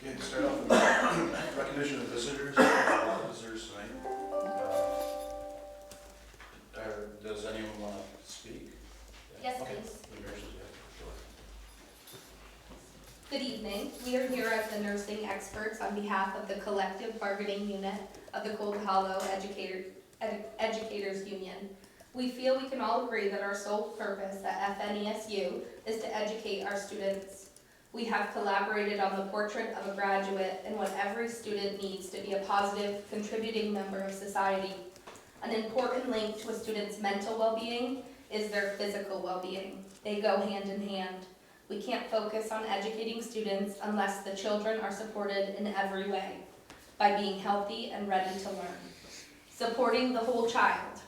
Okay, to start off with recognition of visitors tonight. Does anyone want to speak? Yes, Okay. please. The nurses, yeah, Good evening. We are here as the nursing experts on behalf of the collective bargaining unit of the Cold Hollow Educators Union. We feel we can all agree that our sole purpose at FNESU is to educate our students. We have collaborated on the portrait of a graduate and what every student needs to be a positive, contributing member of society. An important link to a student's mental well-being is their physical well-being. They go hand in hand. We can't focus on educating students unless the children are supported in every way by being healthy and ready to learn. Supporting the whole child.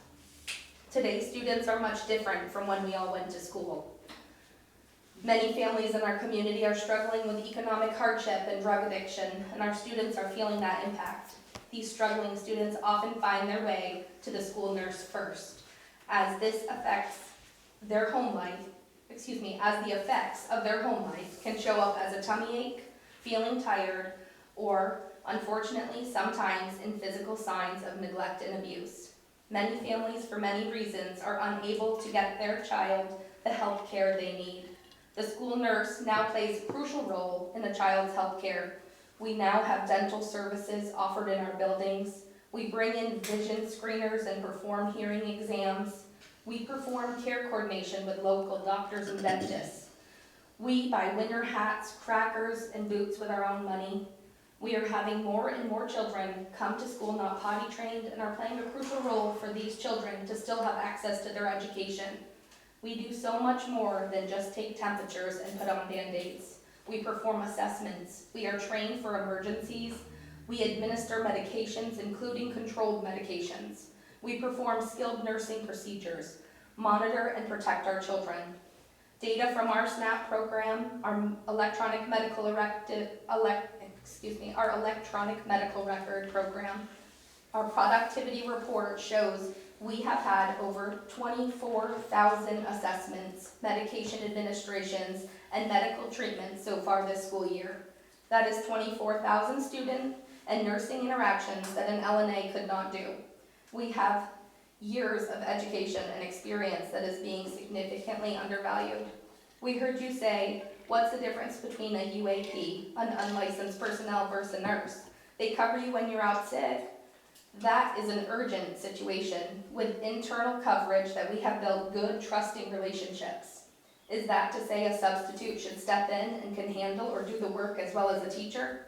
Today's students are much different from when we all went to school. Many families in our community are struggling with economic hardship and drug addiction, and our students are feeling that impact. These struggling students often find their way to the school nurse first, as this affects their home life, as the effects of their home life can show up as a tummy ache, feeling tired, or, unfortunately, sometimes in physical signs of neglect and abuse. Many families, for many reasons, are unable to get their child the health care they need. The school nurse now plays a crucial role in a child's health care. We now have dental services offered in our buildings. We bring in vision screeners and perform hearing exams. We perform care coordination with local doctors and dentists. We buy winter hats, crackers, and boots with our own money. We are having more and more children come to school not potty trained and are playing a crucial role for these children to still have access to their education. We do so much more than just take temperatures and put on Band-Aids. We perform assessments. We are trained for emergencies. We administer medications, including controlled medications. We perform skilled nursing procedures, monitor and protect our children. Data from our SNAP program, our electronic medical record program, our productivity report shows we have had over 24,000 assessments, medication administrations, and medical treatments so far this school year. That is 24,000 student and nursing interactions that an LNA could not do. We have years of education and experience that is being significantly undervalued. We heard you say, what's the difference between a UAP, an unlicensed personnel, versus a nurse? They cover you when you're out sick. That is an urgent situation with internal coverage that we have built good, trusting relationships. Is that to say a substitute should step in and can handle or do the work as well as a teacher?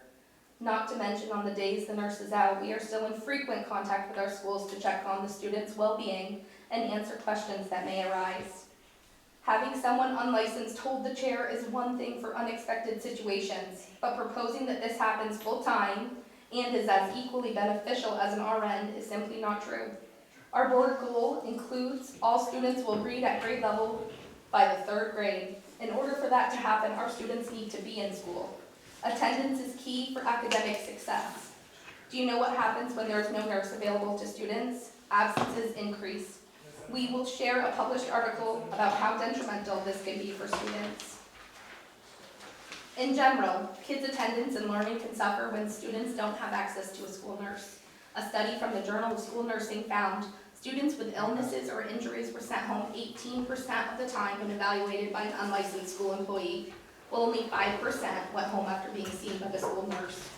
Not to mention on the days the nurse is out, we are still in frequent contact with our schools to check on the students' well-being and answer questions that may arise. Having someone unlicensed hold the chair is one thing for unexpected situations, but proposing that this happens full-time and is as equally beneficial as an RN is simply not true. Our board goal includes all students will read at grade level by the 3rd grade. In order for that to happen, our students need to be in school. Attendance is key for academic success. Do you know what happens when there is no nurse available to students? Absences increase. We will share a published article about how detrimental this can be for students. In general, kids' attendance and learning can suffer when students don't have access to a school nurse. A study from the Journal of School Nursing found students with illnesses or injuries were sent home 18% of the time when evaluated by an unlicensed school employee, while only 5% went home after being seen by the school nurse.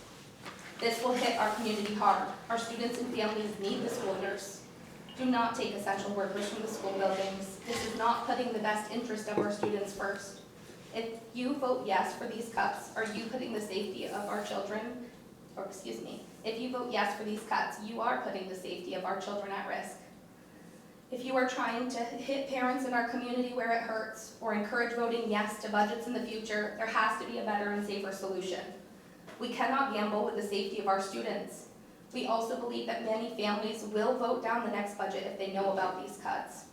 This will hit our community hard. Our students and families need the school nurse. Do not take essential workers from the school buildings. This is not putting the best interest of our students first. If you vote yes for these cuts, are you putting the safety of our children, if you vote yes for these cuts, you are putting the safety of our children at risk. If you are trying to hit parents in our community where it hurts, or encourage voting yes to budgets in the future, there has to be a better and safer solution. We cannot gamble with the safety of our students. We also believe that many families will vote down the next budget if they know about these cuts.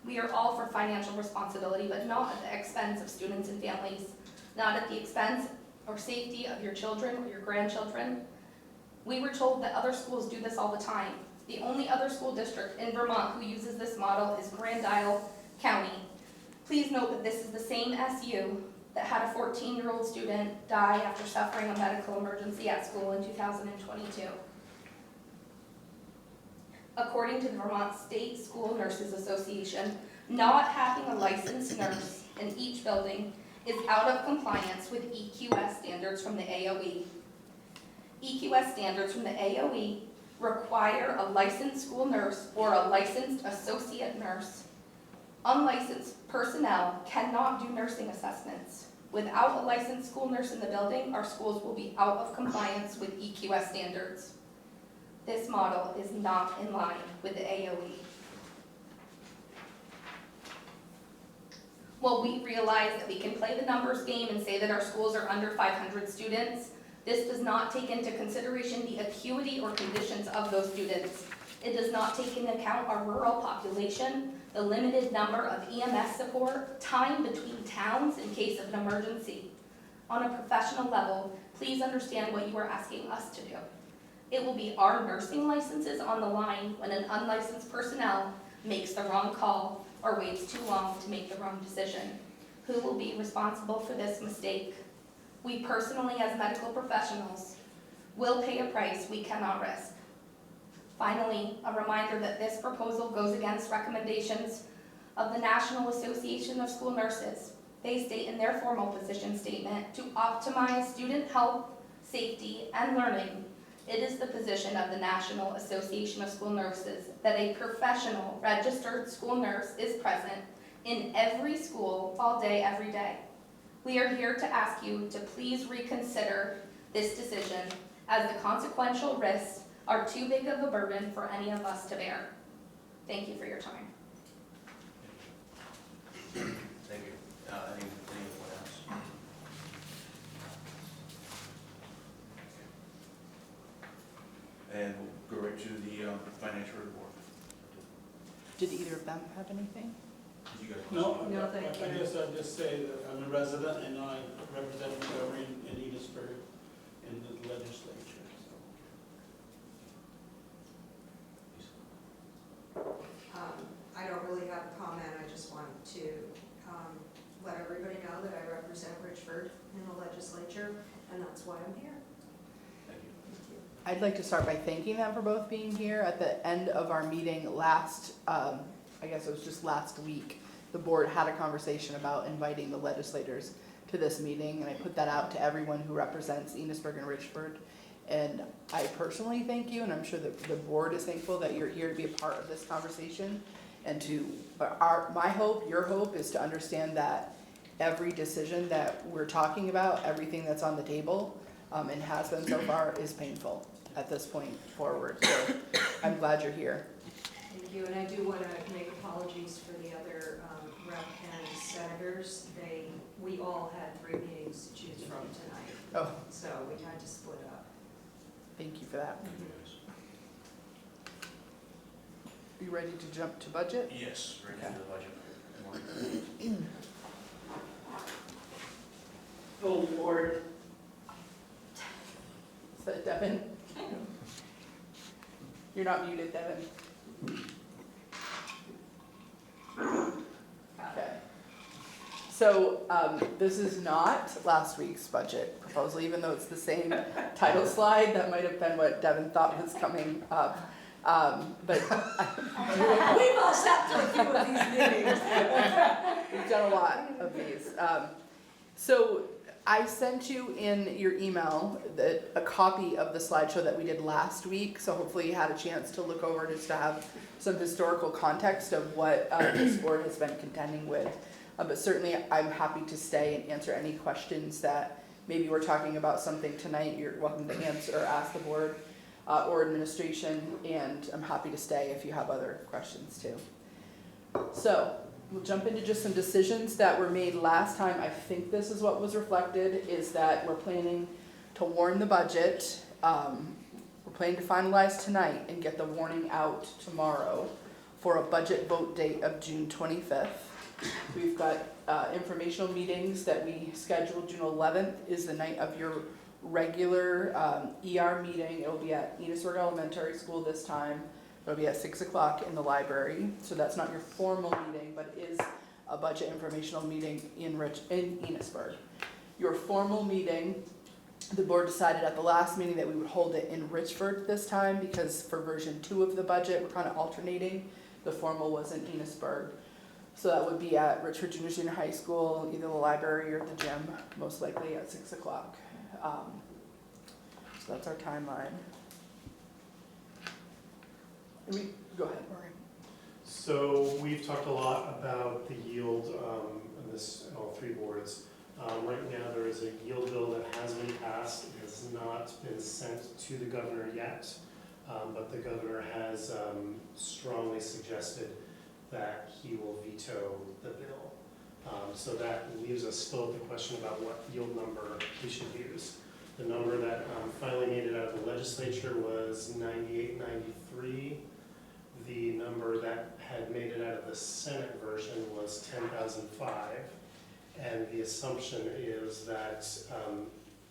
We are all for financial responsibility, but not at the expense of students and families, not at the expense or safety of your children or your grandchildren. We were told that other schools do this all the time. The only other school district in Vermont who uses this model is Grand Isle County. Please note that this is the same SU that had a 14-year-old student die after suffering a medical emergency at school in 2022. According to the Vermont State School Nurses Association, not having a licensed nurse in each building is out of compliance with EQS standards from the AOE. EQS standards from the AOE require a licensed school nurse or a licensed associate nurse. Unlicensed personnel cannot do nursing assessments. Without a licensed school nurse in the building, our schools will be out of compliance with EQS standards. This model is not in line with the AOE. While we realize that we can play the numbers game and say that our schools are under 500 students, this does not take into consideration the acuity or conditions of those students. It does not take into account our rural population, the limited number of EMS support, time between towns in case of an emergency. On a professional level, please understand what you are asking us to do. It will be our nursing licenses on the line when an unlicensed personnel makes the wrong call or waits too long to make the wrong decision. Who will be responsible for this mistake? We personally, as medical professionals, will pay a price we cannot risk. Finally, a reminder that this proposal goes against recommendations of the National Association of School Nurses. They state in their formal position statement to optimize student health, safety, and learning. It is the position of the National Association of School Nurses that a professional registered school nurse is present in every school all day, every day. We are here to ask you to please reconsider this decision as the consequential risks are too big of a burden for any of us to bear. Thank you for your time. Thank you. Anyone else? And we'll go right to the financial report. Did either of them have anything? You got a question? No, No, thank you. I guess I'll just say that I'm a resident and I represent Montgomery in Enosburg in the legislature. I don't really have a comment, I just want to let everybody know that I represent Richford in the legislature, and that's why I'm here. Thank you. I'd like to start by thanking them for both being here. At the end of our meeting last, I guess it was just last week, the board had a conversation about inviting the legislators to this meeting, and I put that out to everyone who represents Enosburg-Richford. And I personally thank you, and I'm sure that the board is thankful that you're here to be a part of this conversation. And my hope, your hope, is to understand that every decision that we're talking about, everything that's on the table, and has been so far, is painful at this point forward. So I'm glad you're here. Thank you, and I do want to make apologies for the other rep and senators. We all had 3 meetings to choose from tonight, Oh, so we had to split up. thank you for that. Thank you, guys. Are you ready to jump to budget? Yes, right to the budget. Oh, Lord. Is that Devin? You're not muted, Devin. Okay. So this is not last week's budget proposal, even though it's the same title slide. That might have been what Devin thought was coming up. But We've all sat through a few of these meetings. we've done a lot of these. So I sent you in your email a copy of the slideshow that we did last week. So hopefully you had a chance to look over just to have some historical context of what this board has been contending with. But certainly I'm happy to stay and answer any questions that maybe we're talking about something tonight. You're welcome to answer or ask the board or administration, and I'm happy to stay if you have other questions too. So we'll jump into just some decisions that were made last time. I think this is what was reflected, is that we're planning to warn the budget. We're planning to finalize tonight and get the warning out tomorrow for a budget vote date of June 25th. We've got informational meetings that we scheduled. June 11th is the night of your regular ER meeting. It'll be at Enosburg Elementary School this time. It'll be at 6 o'clock in the library. So that's not your formal meeting, but it is a budget informational meeting in Enosburg. Your formal meeting, the board decided at the last meeting that we would hold it in Richford this time because for version 2 of the budget, we're kind of alternating. The formal was in Enosburg. So that would be at Richford Junior High School, either the library or the gym, most likely at 6 o'clock. So that's our timeline. Go ahead, Maureen. So we've talked a lot about the yield in all three boards. Right now there is a yield bill that has been passed. It has not been sent to the governor yet, but the governor has strongly suggested that he will veto the bill. So that leaves us still at the question about what yield number we should use. The number that finally made it out of the legislature was 98.93. The number that had made it out of the Senate version was 10,005. And the assumption is that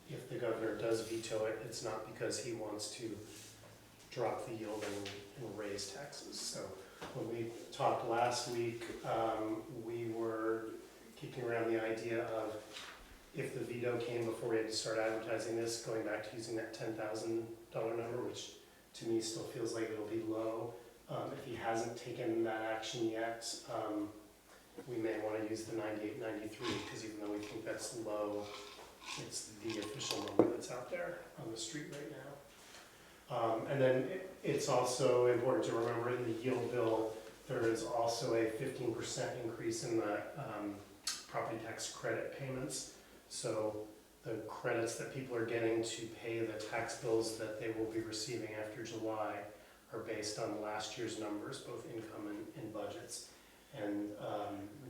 if the governor does veto it, it's not because he wants to drop the yield and raise taxes. So when we talked last week, we were kicking around the idea of if the veto came before we had to start advertising this, going back to using that $10,000 number, which to me still feels like it'll be low. If he hasn't taken that action yet, we may want to use the 98.93 because even though we think that's low, it's the official number that's out there on the street right now. And then it's also important to remember in the yield bill, there is also a 15% increase in the property tax credit payments. So the credits that people are getting to pay the tax bills that they will be receiving after July are based on last year's numbers, both income and budgets. And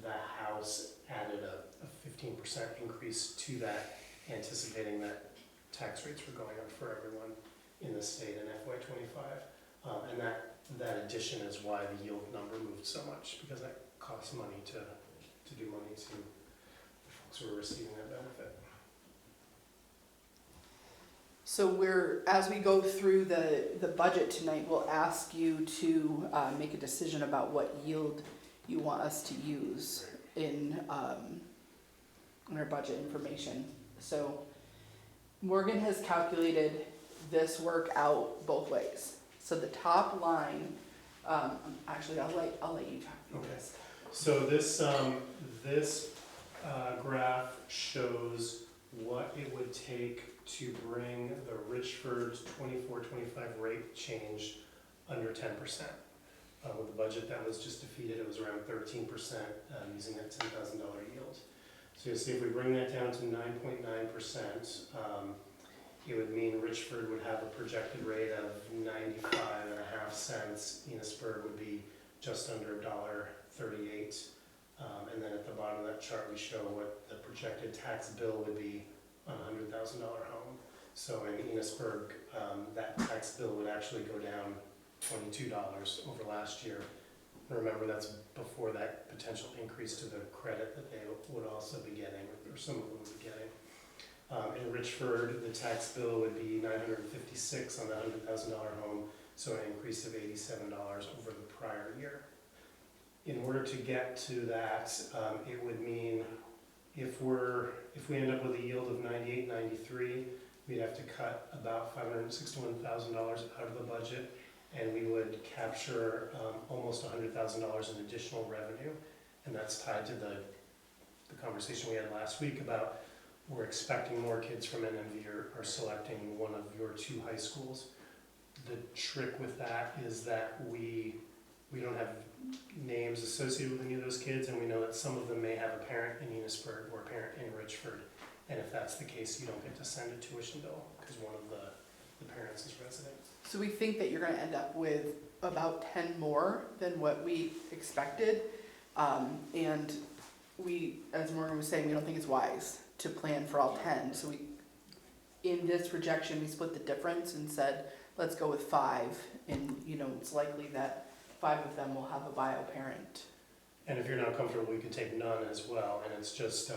the House added a 15% increase to that, anticipating that tax rates were going up for everyone in the state in FY25. And that addition is why the yield number moved so much, because that costs money to do money to the folks who are receiving that benefit. So as we go through the budget tonight, we'll ask you to make a decision about what yield you want us to use in our budget information. So Morgan has calculated this work out both ways. So the top line, actually I'll let you talk through this. So this graph shows what it would take to bring the Richford 24-25 rate change under 10%. With the budget that was just defeated, it was around 13% using that $10,000 yield. So you'll see if we bring that down to 9.9%, it would mean Richford would have a projected rate of 95.5 cents. Enosburg would be just under $1.38. And then at the bottom of that chart, we show what the projected tax bill would be on a $100,000 home. So in Enosburg, that tax bill would actually go down $22 over last year. Remember, that's before that potential increase to the credit that they would also be getting, or some of them would be getting. In Richford, the tax bill would be $956 on the $100,000 home, so an increase of $87 over the prior year. In order to get to that, it would mean if we end up with a yield of 98.93, we'd have to cut about $561,000 out of the budget, and we would capture almost $100,000 in additional revenue, and that's tied to the conversation we had last week about we're expecting more kids from NMV are selecting one of your 2 high schools. The trick with that is that we don't have names associated with any of those kids, and we know that some of them may have a parent in Enosburg or a parent in Richford, and if that's the case, you don't get to send a tuition bill because one of the parents is resident. So we think that you're going to end up with about 10 more than what we expected. And we, as Morgan was saying, we don't think it's wise to plan for all 10. So in this projection, we split the difference and said, let's go with 5. And, it's likely that 5 of them will have a bio parent. And if you're not comfortable, we could take none as well, and it's just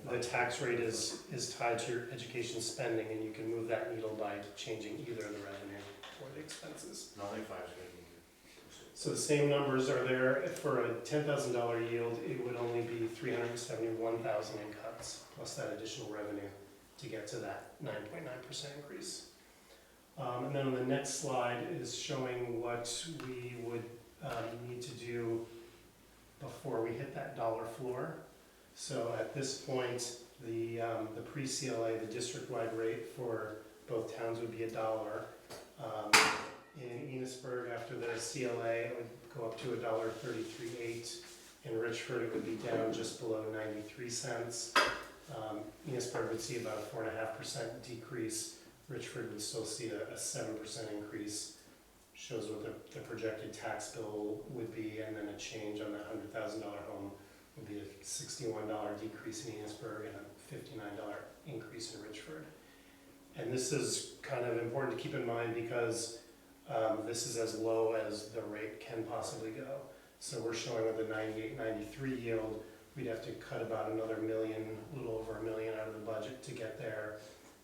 the tax rate is tied to your education spending, and you can move that needle by changing either the revenue or the expenses. Nothing 5 is going to be good. So the same numbers are there. For a $10,000 yield, it would only be $371,000 in cuts, plus that additional revenue to get to that 9.9% increase. And then on the next slide is showing what we would need to do before we hit that dollar floor. So at this point, the pre-CLA, the district-wide rate for both towns would be $1. In Enosburg, after the CLA, it would go up to $1.338. In Richford, it would be down just below 93 cents. Enosburg would see about a 4.5% decrease. Richford would still see a 7% increase. Shows what the projected tax bill would be, and then a change on the $100,000 home would be a $61 decrease in Enosburg and a $59 increase in Richford. And this is kind of important to keep in mind because this is as low as the rate can possibly go. So we're showing with a 98, 93 yield, we'd have to cut about another million, a little over $1 million out of the budget to get there.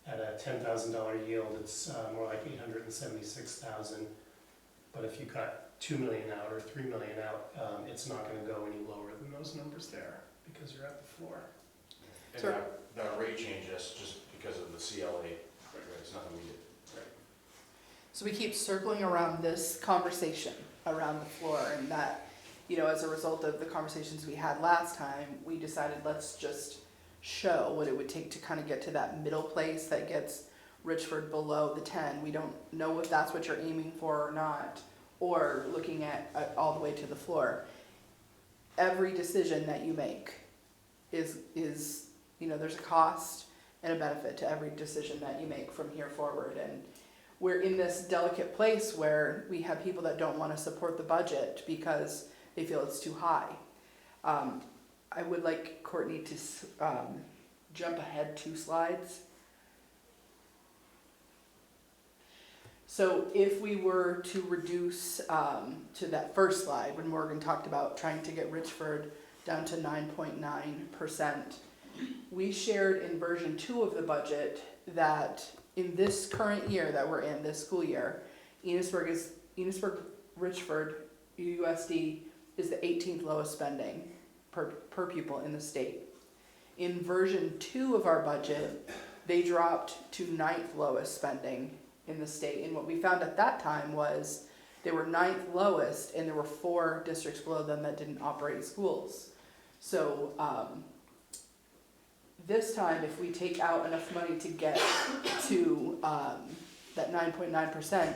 At a $10,000 yield, it's more like $876,000. But if you cut $2 million out or $3 million out, it's not going to go any lower than those numbers there because you're at the floor. And Sure. that rate change, that's just because of the CLA, right, it's nothing we did. So we keep circling around this conversation around the floor, and that, you know, as a result of the conversations we had last time, we decided let's just show what it would take to kind of get to that middle place that gets Richford below the 10. We don't know if that's what you're aiming for or not, or looking at all the way to the floor. Every decision that you make is you know, there's a cost and a benefit to every decision that you make from here forward. And we're in this delicate place where we have people that don't want to support the budget because they feel it's too high. I would like Courtney to jump ahead 2 slides. So if we were to reduce to that first slide, when Morgan talked about trying to get Richford down to 9.9%, we shared in version 2 of the budget that in this current year that we're in, this school year, Enosburg-Richford ERUUSD is the 18th lowest spending per pupil in the state. In version 2 of our budget, they dropped to 9th lowest spending in the state. And what we found at that time was they were 9th lowest, and there were 4 districts below them that didn't operate schools. So this time, if we take out enough money to get to that 9.9%,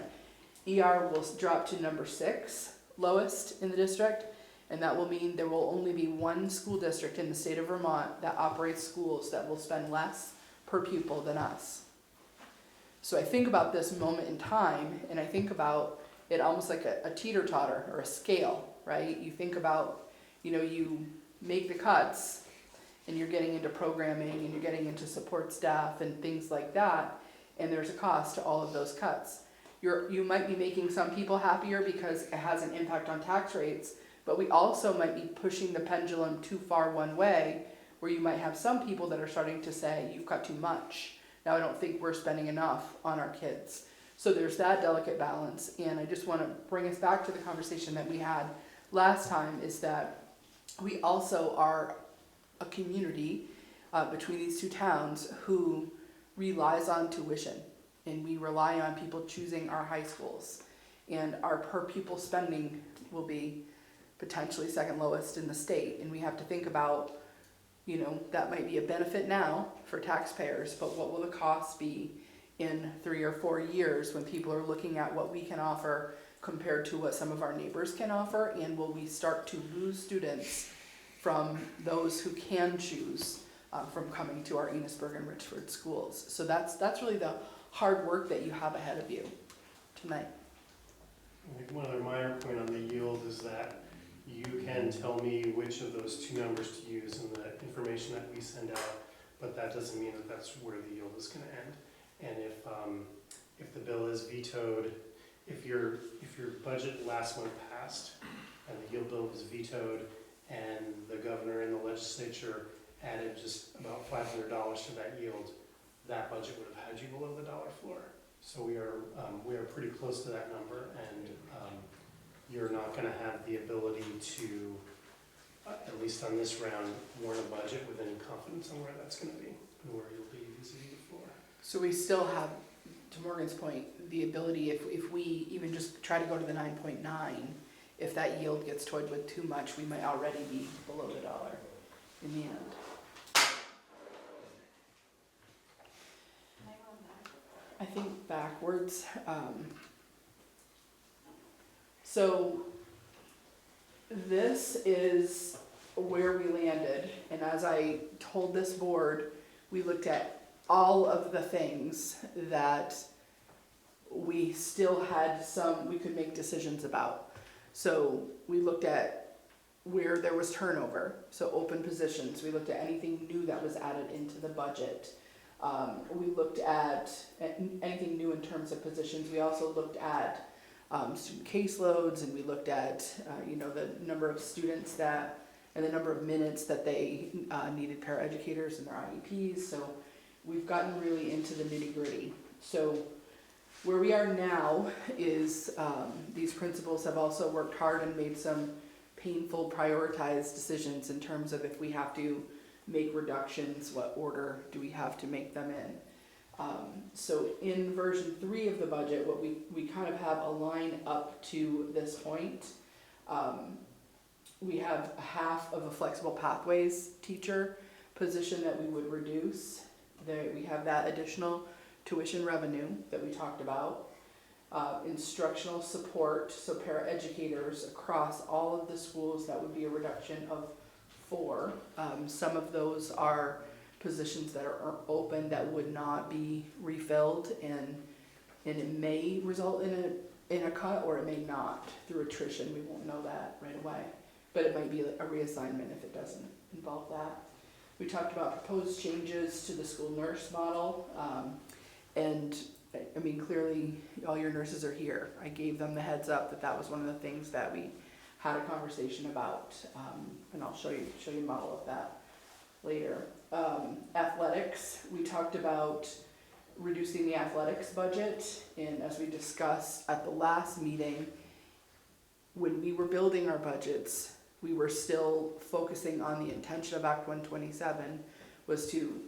ER will drop to number 6 lowest in the district, and that will mean there will only be 1 school district in the state of Vermont that operates schools that will spend less per pupil than us. So I think about this moment in time, and I think about it almost like a teeter-totter or a scale, right? You think about, you know, you make the cuts, and you're getting into programming, and you're getting into support staff and things like that, and there's a cost to all of those cuts. You might be making some people happier because it has an impact on tax rates, but we also might be pushing the pendulum too far one way, where you might have some people that are starting to say, you've cut too much. Now I don't think we're spending enough on our kids. So there's that delicate balance, and I just want to bring us back to the conversation that we had last time, is that we also are a community between these 2 towns who relies on tuition, and we rely on people choosing our high schools, and our per pupil spending will be potentially 2nd lowest in the state. And we have to think about, you know, that might be a benefit now for taxpayers, but what will the cost be in 3 or 4 years when people are looking at what we can offer compared to what some of our neighbors can offer? And will we start to lose students from those who can choose from coming to our Enosburg and Richford schools? So that's really the hard work that you have ahead of you tonight. I think one other minor point on the yield is that you can tell me which of those 2 numbers to use in the information that we send out, but that doesn't mean that that's where the yield is going to end. And if the bill is vetoed, if your budget last month passed and the yield bill was vetoed, and the governor and the legislature added just about $500 to that yield, that budget would have had you below the dollar floor. So we are pretty close to that number, and you're not gonna have the ability to, at least on this round, warn a budget with any confidence on where that's gonna be and where you'll be using it for. So we still have, to Morgan's point, the ability, if we even just try to go to the 9.9, if that yield gets toyed with too much, we might already be below the dollar in the end. I think backwards. So this is where we landed, and as I told this board, we looked at all of the things that we still had we could make decisions about. So we looked at where there was turnover, so open positions. We looked at anything new that was added into the budget. We looked at anything new in terms of positions. We also looked at student caseloads, and we looked at the number of students and the number of minutes that they needed paraeducators in their IEPs. So we've gotten really into the nitty gritty. So where we are now is these principals have also worked hard and made some painful prioritized decisions in terms of if we have to make reductions, what order do we have to make them in. So in version 3 of the budget, what we kind of have a line up to this point. We have half of a flexible pathways teacher position that we would reduce. We have that additional tuition revenue that we talked about. Instructional support, so paraeducators across all of the schools, that would be a reduction of 4. Some of those are positions that are open that would not be refilled, and it may result in a cut, or it may not through attrition. We won't know that right away, but it might be a reassignment if it doesn't involve that. We talked about proposed changes to the school nurse model, and I mean, clearly all your nurses are here. I gave them the heads up that was one of the things that we had a conversation about, and I'll show you a model of that later. Athletics, we talked about reducing the athletics budget, and as we discussed at the last meeting, when we were building our budgets, we were still focusing on the intention of Act 127 was to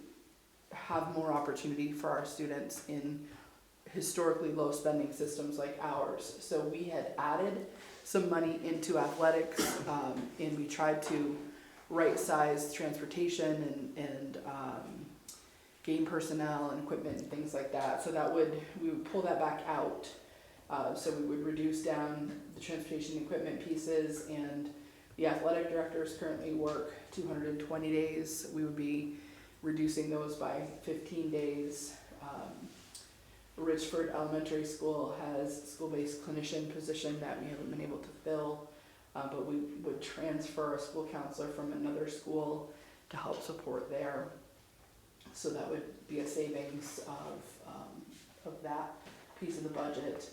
have more opportunity for our students in historically low spending systems like ours. So we had added some money into athletics, and we tried to right-size transportation and game personnel and equipment and things like that. So we would pull that back out. So we would reduce down the transportation equipment pieces, and the athletic directors currently work 220 days. We would be reducing those by 15 days. Richford Elementary School has a school-based clinician position that we haven't been able to fill, but we would transfer a school counselor from another school to help support there. So that would be a savings of that piece of the budget.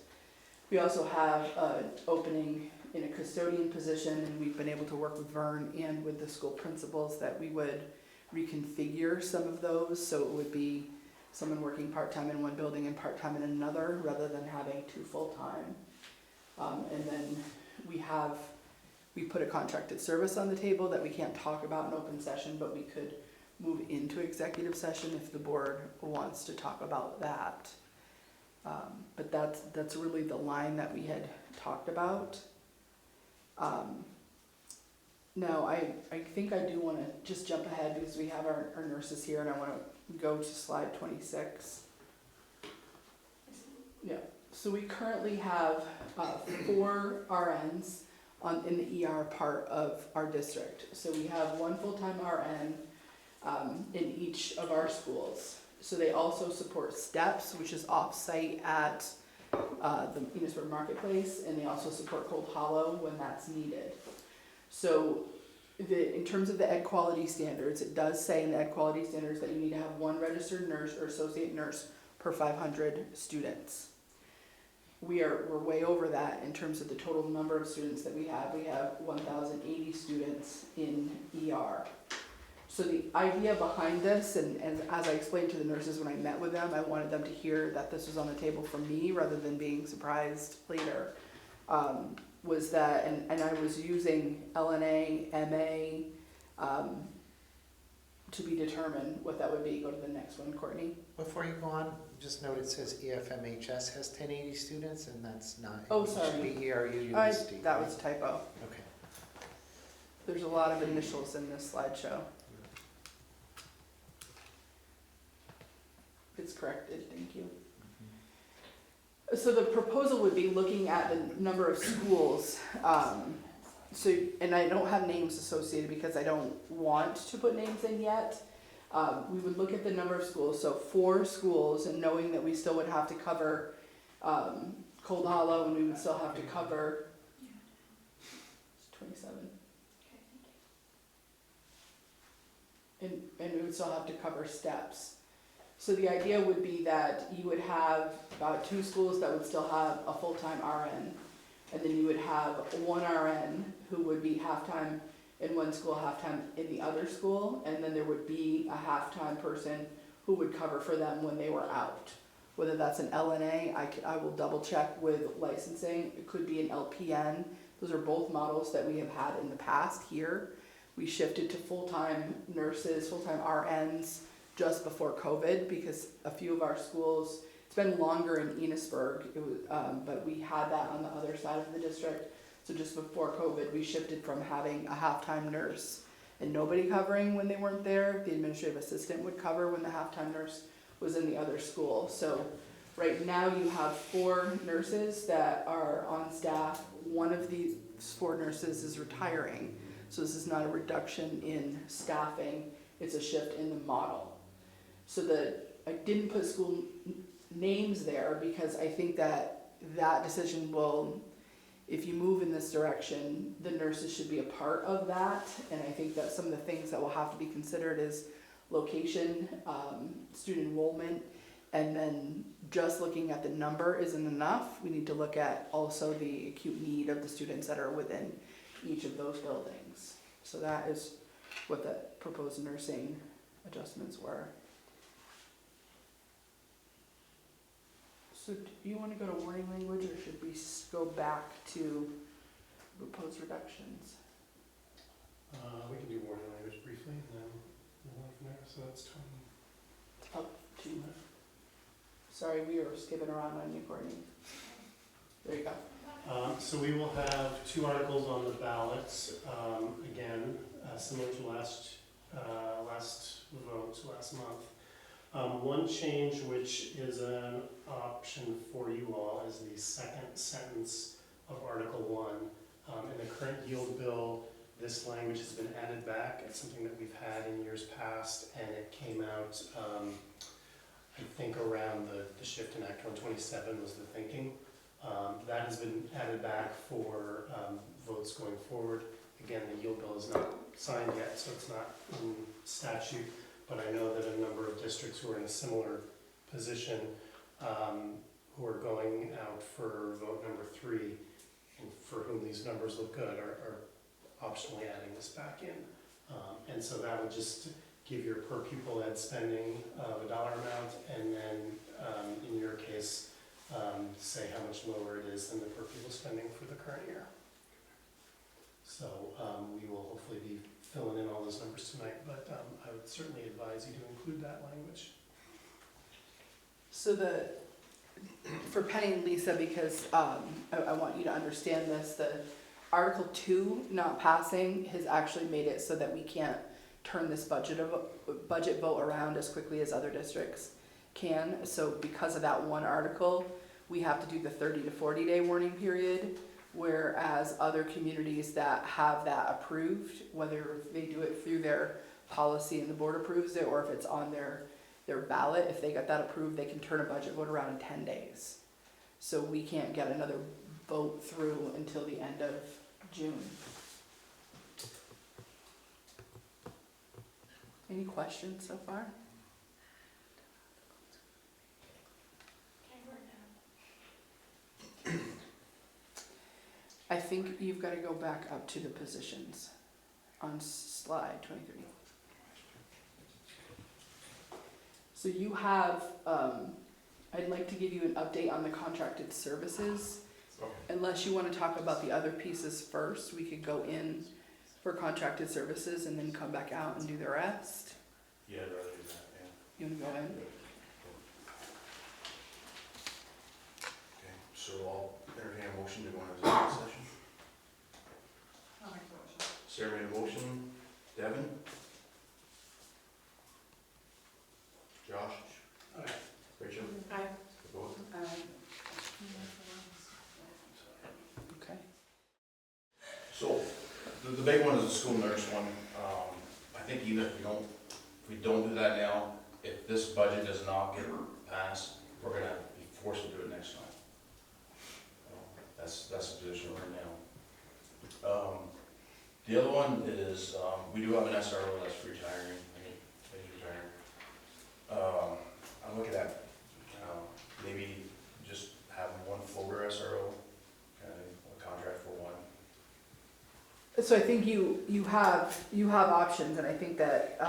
We also have an opening in a custodian position, and we've been able to work with Vern and with the school principals that we would reconfigure some of those, so it would be someone working part-time in one building and part-time in another, rather than having 2 full-time. And then we put a contracted service on the table that we can't talk about in open session, but we could move into executive session if the board wants to talk about that. But that's really the line that we had talked about. Now, I think I do want to just jump ahead because we have our nurses here, and I want to go to slide 26. Yeah, so we currently have 4 RNs in the ER part of our district. So we have 1 full-time RN in each of our schools. So they also support STEPS, which is off-site at the Enosburg Marketplace, and they also support Cold Hollow when that's needed. So in terms of the ed quality standards, it does say in the ed quality standards that you need to have 1 registered nurse or associate nurse per 500 students. We're way over that in terms of the total number of students that we have. We have 1,080 students in ER. So the idea behind this, and as I explained to the nurses when I met with them, I wanted them to hear that this was on the table from me rather than being surprised later. was that, and I was using LNA, MA, to be determined what that would be. Go to the next one, Courtney. Before you go on, just note it says EFMHS has 1080 students, and that's not. Oh, It sorry. should be ERUUSD. That was a typo. Okay. There's a lot of initials in this slideshow. It's corrected, thank you. So the proposal would be looking at the number of schools. And I don't have names associated because I don't want to put names in yet. We would look at the number of schools, so 4 schools, and knowing that we still would have to cover Cold Hollow, and we would still have to cover 27. And we would still have to cover steps. So the idea would be that you would have about 2 schools that would still have a full-time RN, and then you would have 1 RN who would be half-time in one school, half-time in the other school, and then there would be a half-time person who would cover for them when they were out. Whether that's an LNA, I will double-check with licensing. It could be an LPN. Those are both models that we have had in the past here. We shifted to full-time nurses, full-time RNs just before COVID because a few of our schools, it's been longer in Enosburg, but we had that on the other side of the district. So just before COVID, we shifted from having a half-time nurse and nobody covering when they weren't there. The administrative assistant would cover when the half-time nurse was in the other school. So right now you have 4 nurses that are on staff. One of these 4 nurses is retiring. So this is not a reduction in staffing, it's a shift in the model. So I didn't put school names there because I think that decision will, if you move in this direction, the nurses should be a part of that. And I think that some of the things that will have to be considered is location, student enrollment, and then just looking at the number isn't enough. We need to look at also the acute need of the students that are within each of those buildings. So that is what the proposed nursing adjustments were. So do you want to go to warning language, or should we go back to proposed reductions? We can do warning language briefly, and then move on from there, so that's 20. Up to, sorry, we were skipping around on you, Courtney. There you go. So we will have 2 articles on the ballots, again, similar to last month. One change, which is an option for you all, is the second sentence of Article 1. In the current yield bill, this language has been added back. It's something that we've had in years past, and it came out, I think, around the shift in Act 127 was the thinking. That has been added back for votes going forward. Again, the yield bill is not signed yet, so it's not in statute, but I know that a number of districts who are in a similar position, who are going out for vote number 3, and for whom these numbers look good, are optionally adding this back in. And so that would just give your per pupil ed spending of a dollar amount, and then in your case, say how much lower it is than the per pupil spending for the current year. So we will hopefully be filling in all those numbers tonight, but I would certainly advise you to include that language. So for Penny and Lisa, because I want you to understand this, the Article 2 not passing has actually made it so that we can't turn this budget vote around as quickly as other districts can. So because of that one article, we have to do the 30 to 40 day warning period, whereas other communities that have that approved, whether they do it through their policy and the board approves it, or if it's on their ballot, if they got that approved, they can turn a budget vote around in 10 days. So we can't get another vote through until the end of June. Any questions so far? I think you've got to go back up to the positions on slide 23. So you have, I'd like to give you an update on the contracted services. Okay. Unless you wanna talk about the other pieces first, we could go in for contracted services and then come back out and do the rest. Yeah, I'd rather do that, yeah. You wanna go in? Okay, so I'll entertain a motion to go into executive session. I'll make a motion. Sarah made a motion, Devin? Josh? Aye. Rachel? Aye. Both? Okay. So, the big one is the school nurse one. I think even if we don't do that now, if this budget does not get passed, we're gonna be forced to do it next time. That's the position we're in now. The other one is, we do have an SRO that's retiring, he's retiring. I'm looking at, maybe just having one floater SRO, kind of a contract for one. So I think you have options, and I think that,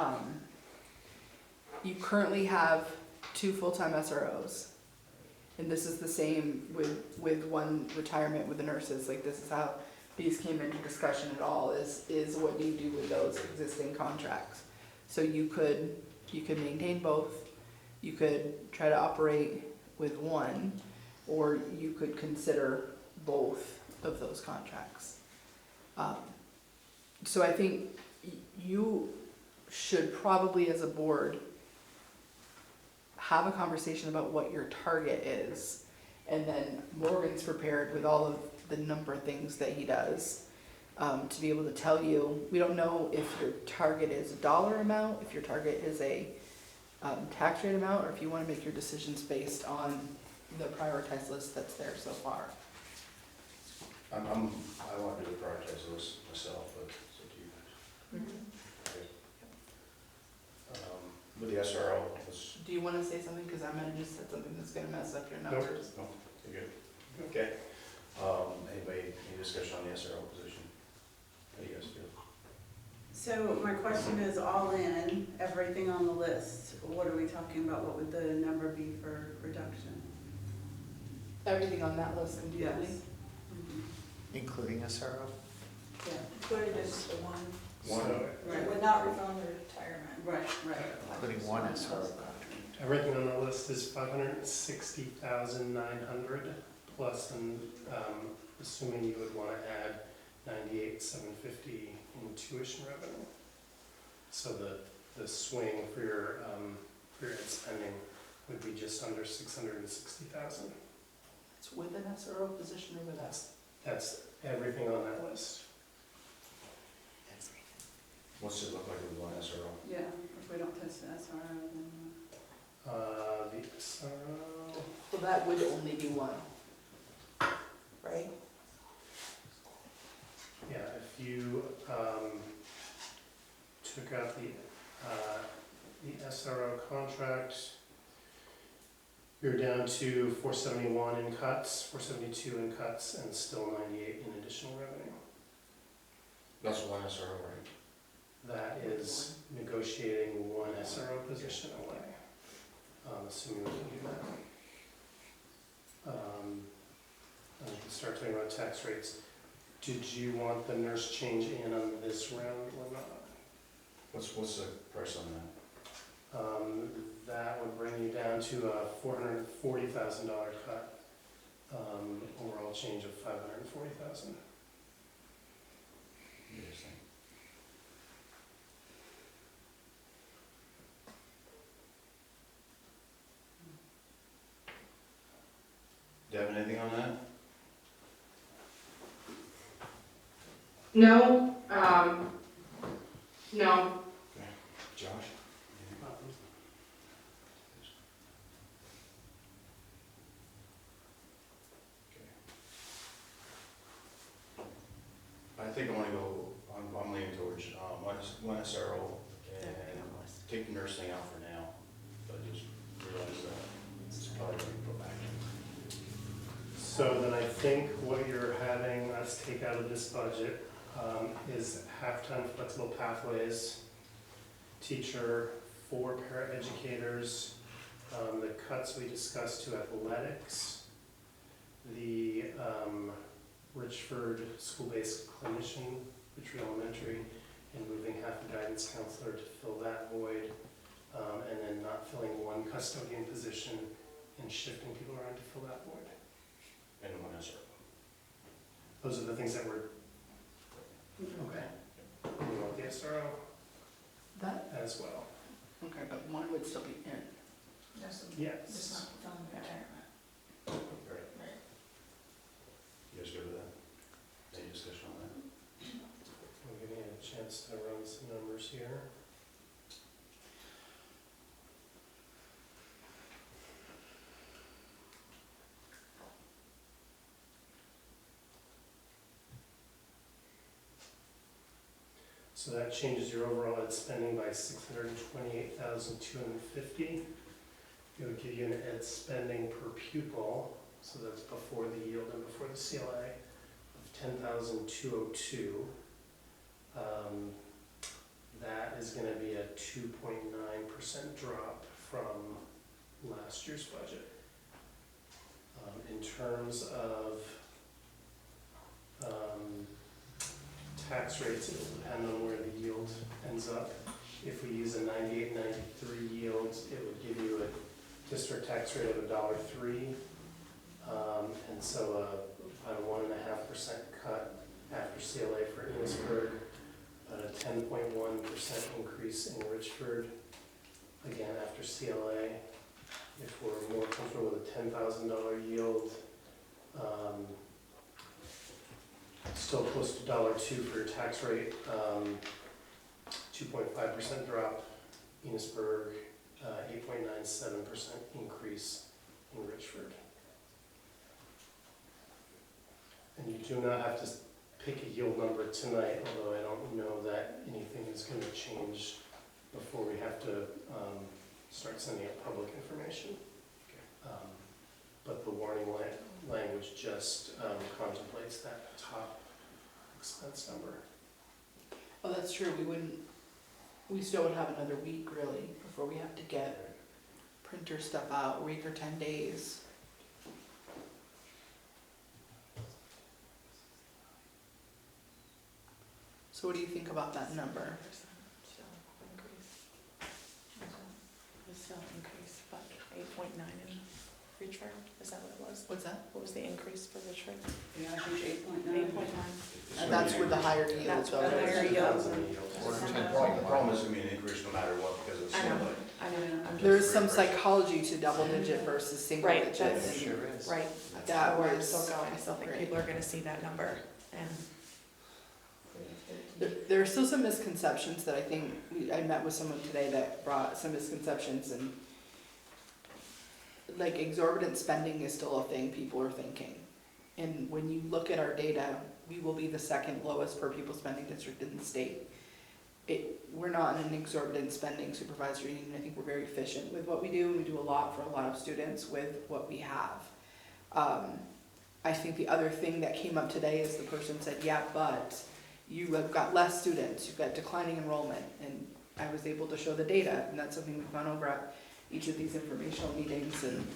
you currently have 2 full-time SROs. And this is the same with one retirement with the nurses, like this is how these came into discussion at all, is what do you do with those existing contracts? So you could maintain both, you could try to operate with one, or you could consider both of those contracts. So I think you should probably, as a board, have a conversation about what your target is. And then Morgan's prepared with all of the number of things that he does, to be able to tell you. We don't know if your target is a dollar amount, if your target is a tax rate amount, or if you want to make your decisions based on the prioritized list that's there so far. I want to do the prioritize list myself, but it's up to you guys. Okay. With the SRO, let's, Do you want to say something? Because I'm gonna just said something that's gonna mess up your numbers. no, you're good. Okay. Any discussion on the SRO position? How do you guys feel? So my question is, all in, everything on the list, what are we talking about? What would the number be for reduction? Everything on that list completely? Mhm. Including SRO? Yeah, Including just the one, One, right, would not refund the retirement. right, right. Including one SRO contract. Everything on the list is 560,900 plus, and assuming you would want to add 98,750 in tuition revenue. So the swing for your ed spending would be just under 660,000. It's with an SRO position or without? That's everything on that list. what's it look like with one SRO? Yeah, if we don't touch the SRO, then. The SRO. Well, that would only be one, right? Yeah, if you took out the SRO contract, you're down to 471 in cuts, 472 in cuts, and still 98 in additional revenue. That's one SRO, right? That is negotiating one SRO position away, assuming we can do that. And we can start talking about tax rates. Did you want the nurse change in on this round or not? What's the price on that? That would bring you down to a $440,000 cut, overall change of $540,000. You guys think? Devin, anything on that? No, no. Josh? I think I want to go, I'm leaning towards one SRO and take the nurse thing out for now, but just realize that it's probably going to be put back in. So then I think what you're having us take out of this budget is half-time flexible pathways, teacher, 4 paraeducators, the cuts we discussed to athletics, the Richford school-based clinician, Richford Elementary, and moving half a guidance counselor to fill that void, and then not filling one custodian position and shifting people around to fill that void. And one SRO. Those are the things that were, okay. And you want the SRO That, as well. okay, but one would still be in. Just Yes. not filling retirement. Right. You guys good with that? Any discussion on that? I'm giving you a chance to run some numbers here. So that changes your overall ed spending by $628,250. It would give you an ed spending per pupil, so that's before the yield and before the CLA, of $10,202. That is going to be a 2.9% drop from last year's budget. In terms of tax rates, it will depend on where the yield ends up. If we use a 98, 93 yield, it would give you a district tax rate of $1.03. And so about a 1.5% cut after CLA for Enosburg, about a 10.1% increase in Richford, again after CLA. If we're more comfortable with a $10,000 yield, still close to $1.02 for your tax rate, 2.5% drop, Enosburg, 8.97% increase in Richford. And you do not have to pick a yield number tonight, although I don't know that anything is going to change before we have to start sending out public information. But the warning language just contemplates that top expense number. Oh, that's true, we still would have another week really before we have to get printer stuff out, a week or 10 days. So what do you think about that number? Still increase, but 8.9 in Richford, is that what it was? What's that? What was the increase for Richford? Yeah, I think 8.9. 8.9. And that's with the higher yield, That's so. with the higher yield. The problem is going to be an increase no matter what, because it's I know. CLA. I know, I'm There just, is some psychology to double digit versus single Right, digit. that's- and Sure is. right, That that's where I'm was- still going, I still think right. people are gonna see that number, and There are still some misconceptions that I think, I met with someone today that brought some misconceptions, and like exorbitant spending is still a thing people are thinking. And when you look at our data, we will be the second lowest per pupil spending district in the state. We're not in an exorbitant spending supervisory union. I think we're very efficient with what we do, and we do a lot for a lot of students with what we have. I think the other thing that came up today is the person said, yeah, but you have got less students, you've got declining enrollment, and I was able to show the data, and that's something we've gone over at each of these informational meetings, and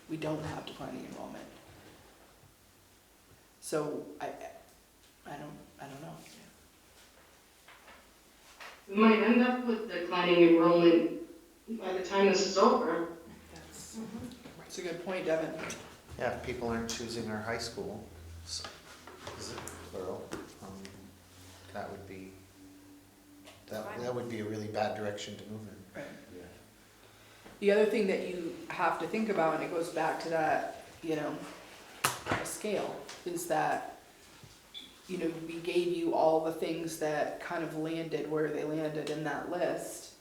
we don't have declining enrollment. So I don't know. We might end up with declining enrollment by the time this is over. that's, It's a good point, Devin. Yeah, if people aren't choosing our high school, is it plural? That would be, that would be a really bad direction to move in. Right. Yeah. The other thing that you have to think about, and it goes back to that, scale, is that, we gave you all the things that kind of landed where they landed in that list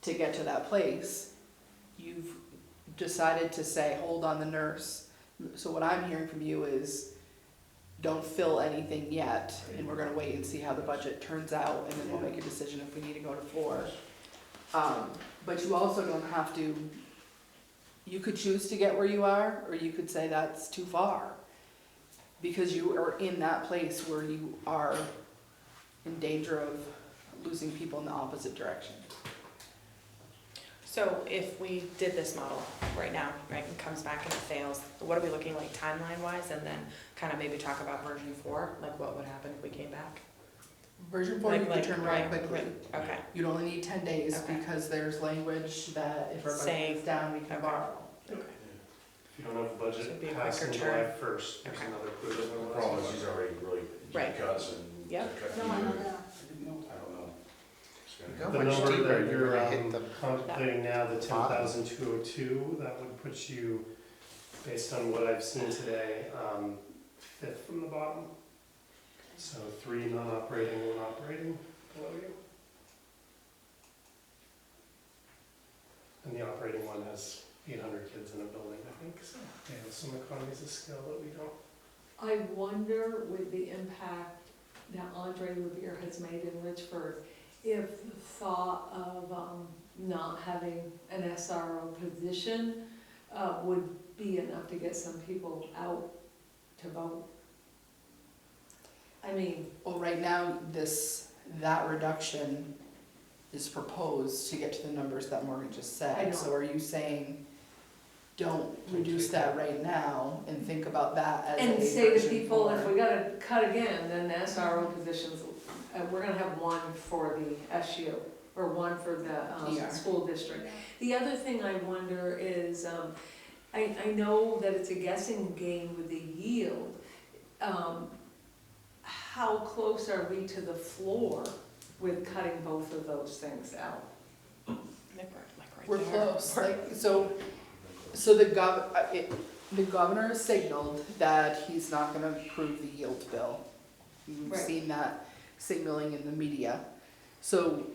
to get to that place. You've decided to say, hold on the nurse. So what I'm hearing from you is, don't fill anything yet, and we're gonna wait and see how the budget turns out, and then we'll make a decision if we need to go to 4. But you also don't have to, you could choose to get where you are, or you could say that's too far. Because you are in that place where you are in danger of losing people in the opposite direction. So if we did this model right now, right, and comes back and it fails, what are we looking like timeline wise? And then kind of maybe talk about version 4, like what would happen if we came back? Version 4 you Like- could turn right, around quickly. right, okay. You'd only need 10 days Okay. because there's language that if our budget Saying- is down, we can okay. borrow. If you don't have a budget Should be a passed quicker in turn. July 1st, there's Okay. another clue. The problem is he's already really Right. deep cuts and. Yep. cut No, deep. I know that. I don't know. It's gonna- How The much number deeper that you're you're gonna hit the contemplating now, the bottom? 10,202, that would put you, based on what I've seen today, 5th from the bottom. So 3 non-operating, 1 operating below you. And the operating one has 800 kids in a building, I think, so they have some economies of scale that we don't. I wonder with the impact that Andre Revere has made in Richford, if the thought of not having an SRO position would be enough to get some people out to vote. I mean, Well, right now, that reduction is proposed to get to the numbers that Morgan just I know. said. So are you saying, don't reduce that right now and think about that as a and say to version people, if 4? we gotta cut again, then the SRO positions, we're gonna have 1 for the SU, or 1 for the ER. school district. The other thing I wonder is, I know that it's a guessing game with the yield. How close are we to the floor with cutting both of those things out? Like right We're there. close, like, so the governor signaled that he's not gonna approve the yield bill. We've Right. seen that signaling in the media. So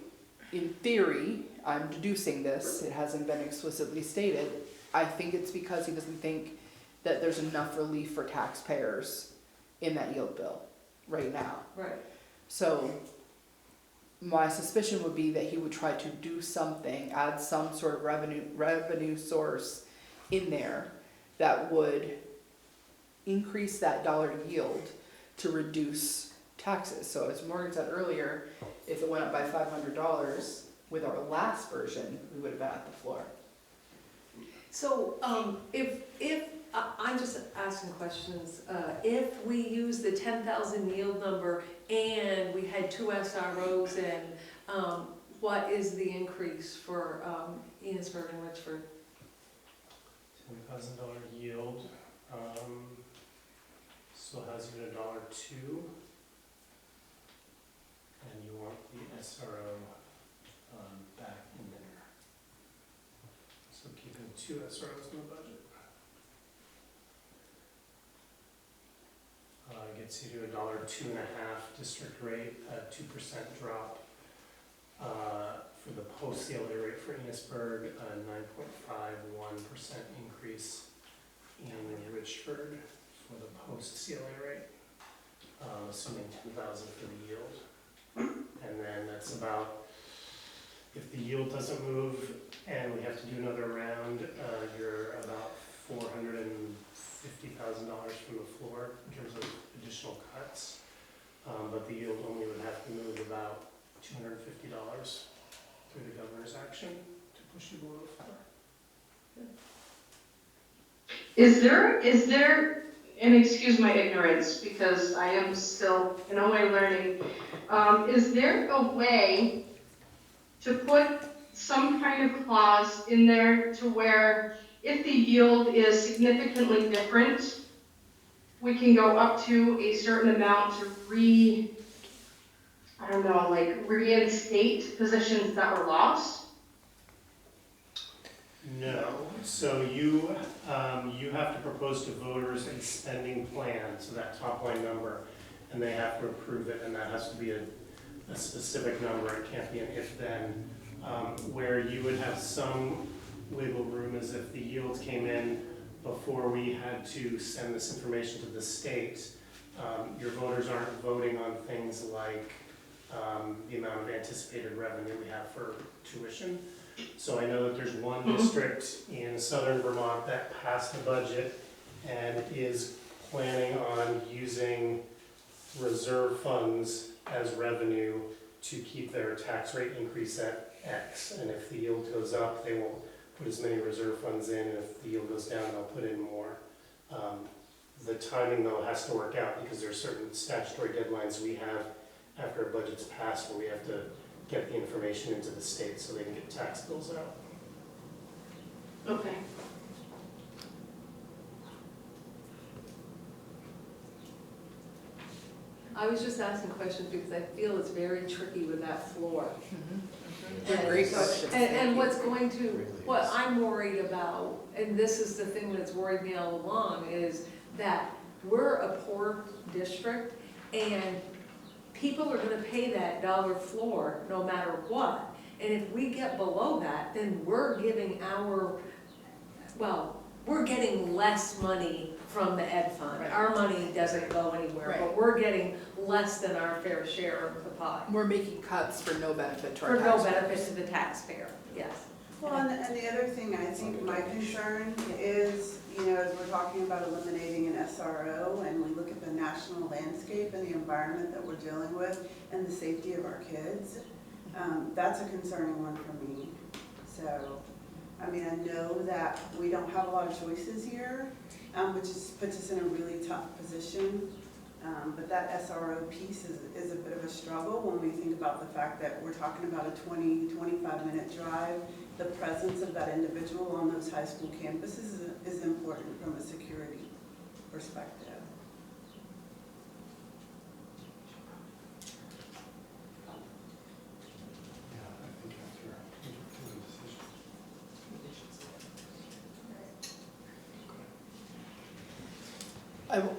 in theory, I'm deducing this, it hasn't been explicitly stated, I think it's because he doesn't think that there's enough relief for taxpayers in that yield bill right now. Right. So my suspicion would be that he would try to do something, add some sort of revenue source in there that would increase that dollar yield to reduce taxes. So as Morgan said earlier, if it went up by $500 with our last version, we would have been at the floor. So, I'm just asking questions, if we use the 10,000 yield number and we had 2 SROs in, what is the increase for, Enosburg and Richford? $10,000 yield, still has you at $1.02. And you want the SRO back in there. So keeping 2 SROs in the budget. Gets you to $1.02.50 district rate, a 2% drop. For the post-CLA rate for Enosburg, a 9.51% increase in Richford for the post-CLA rate, assuming 10,000 for the yield. And then that's about, if the yield doesn't move and we have to do another round, you're about $450,000 from the floor in terms of additional cuts. But the yield only would have to move about $250 through the governor's action to push you below the floor. Is there, and excuse my ignorance, because I am still in a way learning, is there a way to put some kind of clause in there to where if the yield is significantly different, we can go up to a certain amount to reinstate positions that were lost? No, so you have to propose to voters a spending plan, so that top line number, and they have to approve it, and that has to be a specific number, it can't be an if-then. Where you would have some wiggle room is if the yields came in before we had to send this information to the state. Your voters aren't voting on things like the amount of anticipated revenue we have for tuition. So I know that there's one district in southern Vermont that passed the budget and is planning on using reserve funds as revenue to keep their tax rate increase at X. And if the yield goes up, they won't put as many reserve funds in, and if the yield goes down, they'll put in more. The timing though has to work out because there are certain statutory deadlines we have after a budget's passed where we have to get the information into the state so they can get tax bills out. Okay. I was just asking questions because I feel it's very tricky with that floor. They're And great so- questions, And thank you. what's going to, Really what is. I'm worried about, and this is the thing that's worried me all along, is that we're a poor district and people are gonna pay that dollar floor no matter what. And if we get below that, then we're giving we're getting less money from the ed fund. Right. Our money doesn't go anywhere, Right. but we're getting less than our fair share of the pie. We're making cuts for no benefit to our For no taxpayers. benefit to the taxpayer, yes. Well, and the other thing, I think my concern is, as we're talking about eliminating an SRO, and we look at the national landscape and the environment that we're dealing with, and the safety of our kids, that's a concerning one for me. So, I mean, I know that we don't have a lot of choices here, which puts us in a really tough position. But that SRO piece is a bit of a struggle when we think about the fact that we're talking about a 20-25-minute drive. The presence of that individual on those high school campuses is important from a security perspective. Yeah, I think after a decision.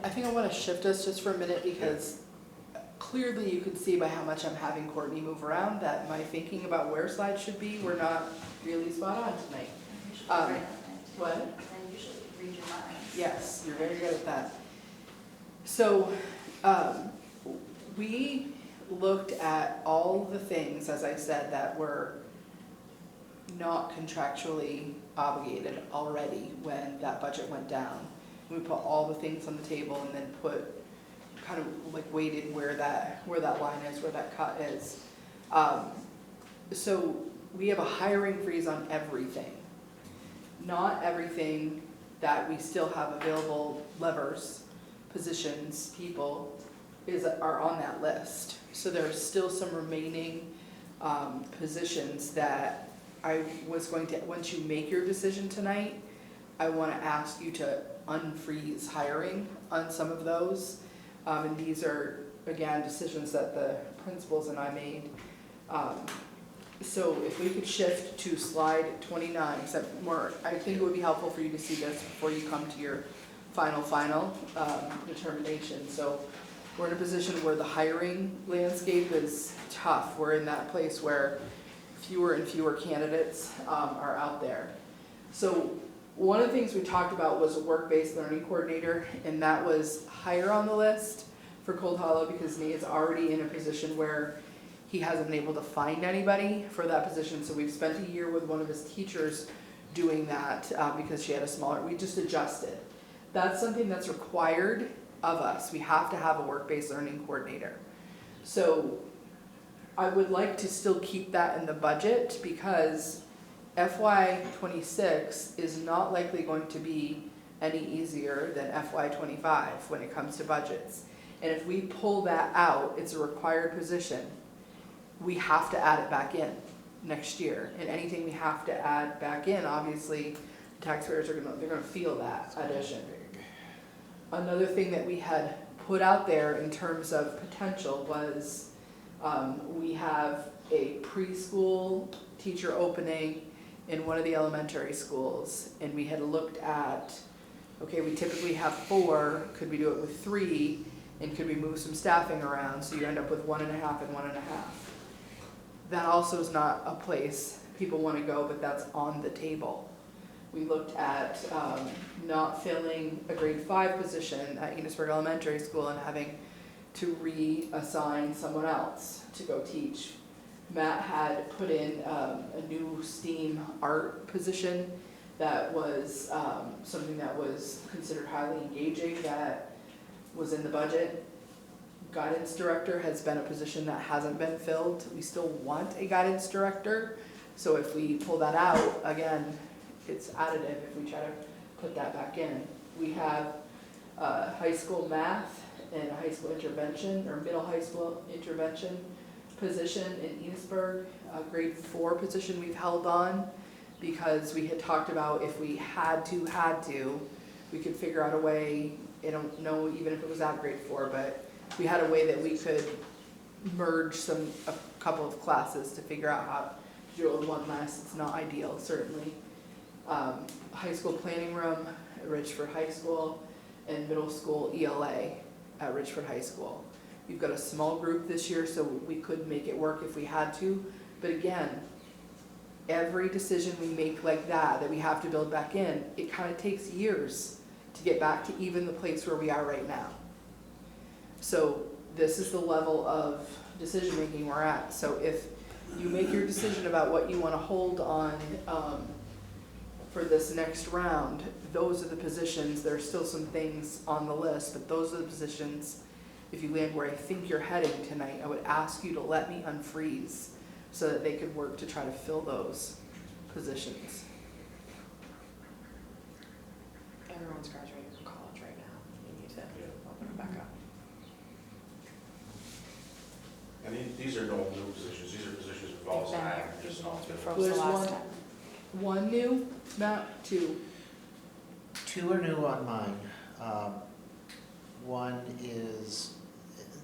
I think I want to shift us just for a minute because clearly you can see by how much I'm having Courtney move around that my thinking about where slides should be were not really spot on tonight. What? And usually read your mind. Yes, you're very good at that. So, we looked at all the things, as I said, that were not contractually obligated already when that budget went down. We put all the things on the table and then put, kind of like weighted where that line is, where that cut is. So we have a hiring freeze on everything. Not everything that we still have available levers, positions, people, are on that list. So there's still some remaining positions that I was going to, once you make your decision tonight, I want to ask you to unfreeze hiring on some of those. And these are, again, decisions that the principals and I made. So if we could shift to slide 29, except I think it would be helpful for you to see this before you come to your final determination. So we're in a position where the hiring landscape is tough. We're in that place where fewer and fewer candidates are out there. So one of the things we talked about was a work-based learning coordinator, and that was higher on the list for Cold Hollow because Nate's already in a position where he hasn't been able to find anybody for that position. So we've spent a year with one of his teachers doing that because she had we just adjusted. That's something that's required of us. We have to have a work-based learning coordinator. So I would like to still keep that in the budget because FY26 is not likely going to be any easier than FY25 when it comes to budgets. And if we pull that out, it's a required position. We have to add it back in next year. And anything we have to add back in, obviously, taxpayers they're gonna feel that addition. Another thing that we had put out there in terms of potential was we have a preschool teacher opening in one of the elementary schools, and we had looked at, okay, we typically have 4, could we do it with 3, and could we move some staffing around so you end up with 1.5 and 1.5. That also is not a place people want to go, but that's on the table. We looked at not filling a grade 5 position at Enosburg Elementary School and having to reassign someone else to go teach. Matt had put in a new STEAM art position that was something that was considered highly engaging that was in the budget. Guidance director has been a position that hasn't been filled. We still want a guidance director. So if we pull that out, again, it's additive if we try to put that back in. We have high school math and a high school intervention or middle high school intervention position in Enosburg, a grade 4 position we've held on because we had talked about if we had to, we could figure out a way, I don't know even if it was at grade 4, but we had a way that we could merge a couple of classes to figure out how to do it with one less. It's not ideal, certainly. High school planning room at Richford High School and middle school ELA at Richford High School. We've got a small group this year, so we could make it work if we had to. But again, every decision we make like that we have to build back in, it kind of takes years to get back to even the place where we are right now. So this is the level of decision making we're at. So if you make your decision about what you want to hold on for this next round, those are the positions. There are still some things on the list, but those are the positions. If you land where I think you're heading tonight, I would ask you to let me unfreeze so that they could work to try to fill those positions. Everyone's graduating from college right now. We need to open it back up. And these are no new positions, these are positions we've always They've been had, here. just These not ones we filled. froze the There's last time. one new, Matt, 2. 2 are new on mine. One is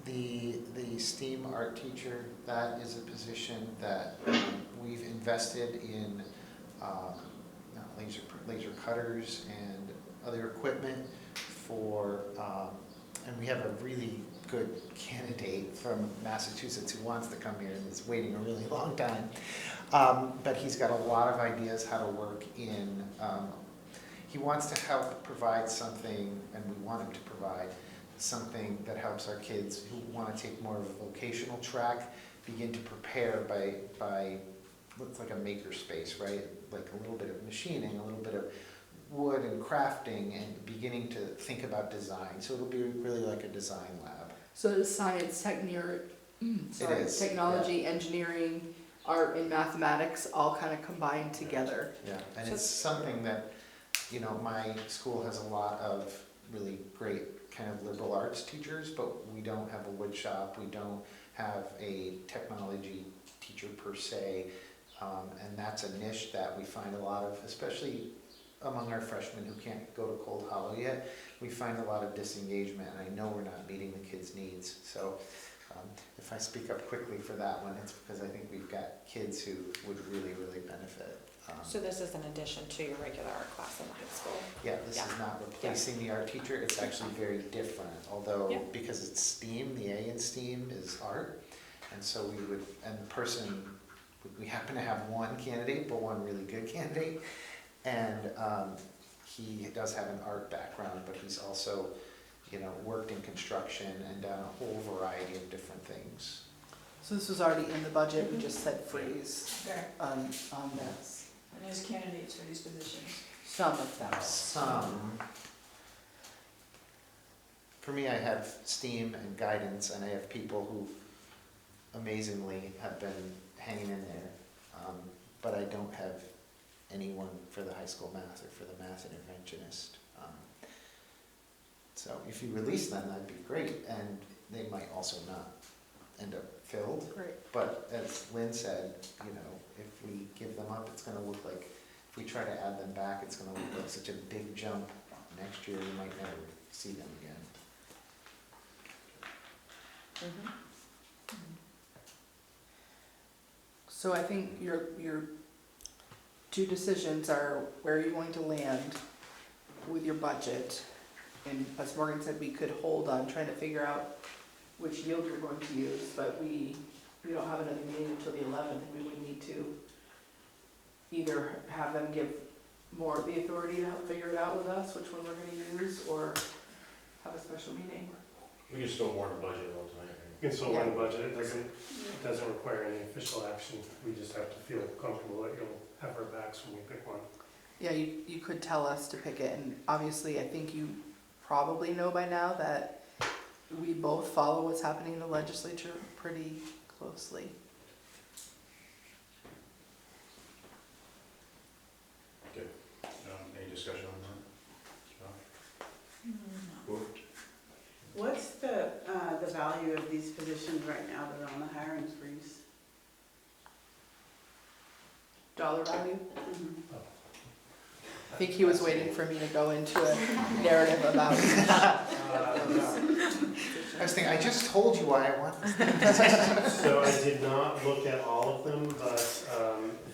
the STEAM art teacher. That is a position that we've invested in laser cutters and other equipment for, and we have a really good candidate from Massachusetts who wants to come here and is waiting a really long time. But he's got a lot of ideas how to work in, he wants to help provide something, and we want him to provide something that helps our kids who want to take more of a vocational track begin to prepare by looks like a maker space, right? Like a little bit of machining, a little bit of wood and crafting, and beginning to think about design. So it'll be really like a design lab. So it's science, technology, engineering, art, and mathematics all kind of combined together. Yeah, and it's something that, you know, my school has a lot of really great kind of liberal arts teachers, but we don't have a wood shop, we don't have a technology teacher per se, and that's a niche that we find a lot of, especially among our freshmen who can't go to Cold Hollow yet, we find a lot of disengagement, and I know we're not meeting the kids' needs. So if I speak up quickly for that one, it's because I think we've got kids who would really, really benefit. So this is an addition to your regular art class in the high school? Yeah, this is not replacing the art teacher, it's actually very different, although because it's STEAM, the A in STEAM is art, and so we would, and the person, we happen to have one candidate, but one really good candidate, and he does have an art background, but he's also, you know, worked in construction and done a whole variety of different things. So this was already in the budget, we just said freeze There. on this. And there's candidates for these positions. Some of them. Some. For me, I have STEAM and guidance, and I have people who amazingly have been hanging in there, but I don't have anyone for the high school math or for the math interventionist. So if you release them, that'd be great, and they might also not end up filled. Great. But as Lynn said, you know, if we give them up, it's gonna look like, if we try to add them back, it's gonna look like such a big jump. Next year, we might never see them again. So I think your 2 decisions are where are you going to land with your budget? And as Morgan said, we could hold on trying to figure out which yield you're going to use, but we don't have another meeting until the 11th. We would need to either have them give more of the authority to help figure it out with us, which one we're going to use, or have a special meeting. We can still warn the budget all tonight. You can still run the budget, it doesn't require any official action, we just have to feel comfortable that you'll have our backs when we pick one. Yeah, you could tell us to pick it, and obviously I think you probably know by now that we both follow what's happening in the legislature pretty closely. Any discussion on that? Cool. What's the value of these positions right now that are on the hiring freeze? Dollar value? Mhm. I think he was waiting for me to go into a narrative about. I was thinking, I just told you why I want this. So I did not look at all of them, but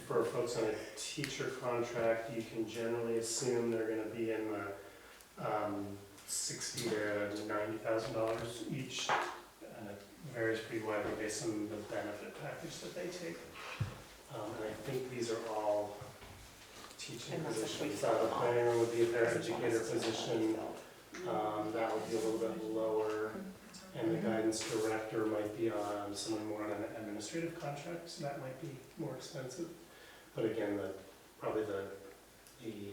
for folks on a teacher contract, you can generally assume they're gonna be in the $60,000 to $90,000 each. And it varies pretty widely based on the benefit package that they take. And I think these are all teaching And that's if we positions. fill The them all. planner would be a paraeducator position, that would be a little bit lower. And the guidance director might be on someone more on an administrative contract, so that might be more expensive. But again, probably the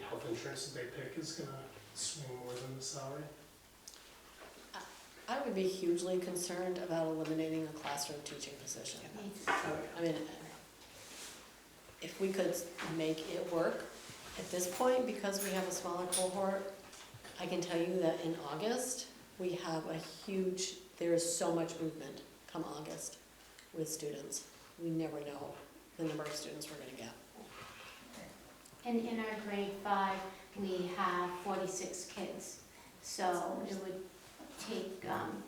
health insurance that they pick is gonna swing more than the salary. I would be hugely concerned about eliminating a classroom teaching position. I mean, if we could make it work at this point, because we have a smaller cohort, I can tell you that in August, we have there is so much movement come August with students. We never know the number of students we're gonna get. And in our grade 5, we have 46 kids, so it would take some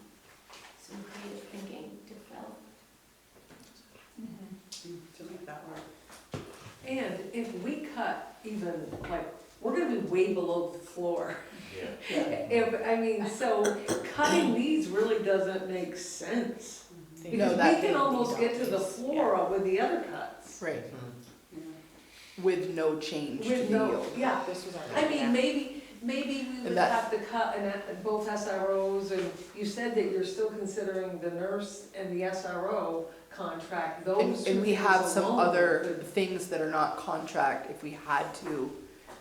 creative thinking to fill. To make that work. And if we cut even, like, we're gonna be way below the floor. Yeah. So cutting these really doesn't make sense. No, Because we that- can almost get to the floor with the other cuts. Right, Yeah. with no change to the With no, yield. yeah, This was our. I mean, maybe we would And that- have to cut both SROs, and you said that you're still considering the nurse and the SRO contract, those two And we things have some alone other could- things that are not contract, if we had to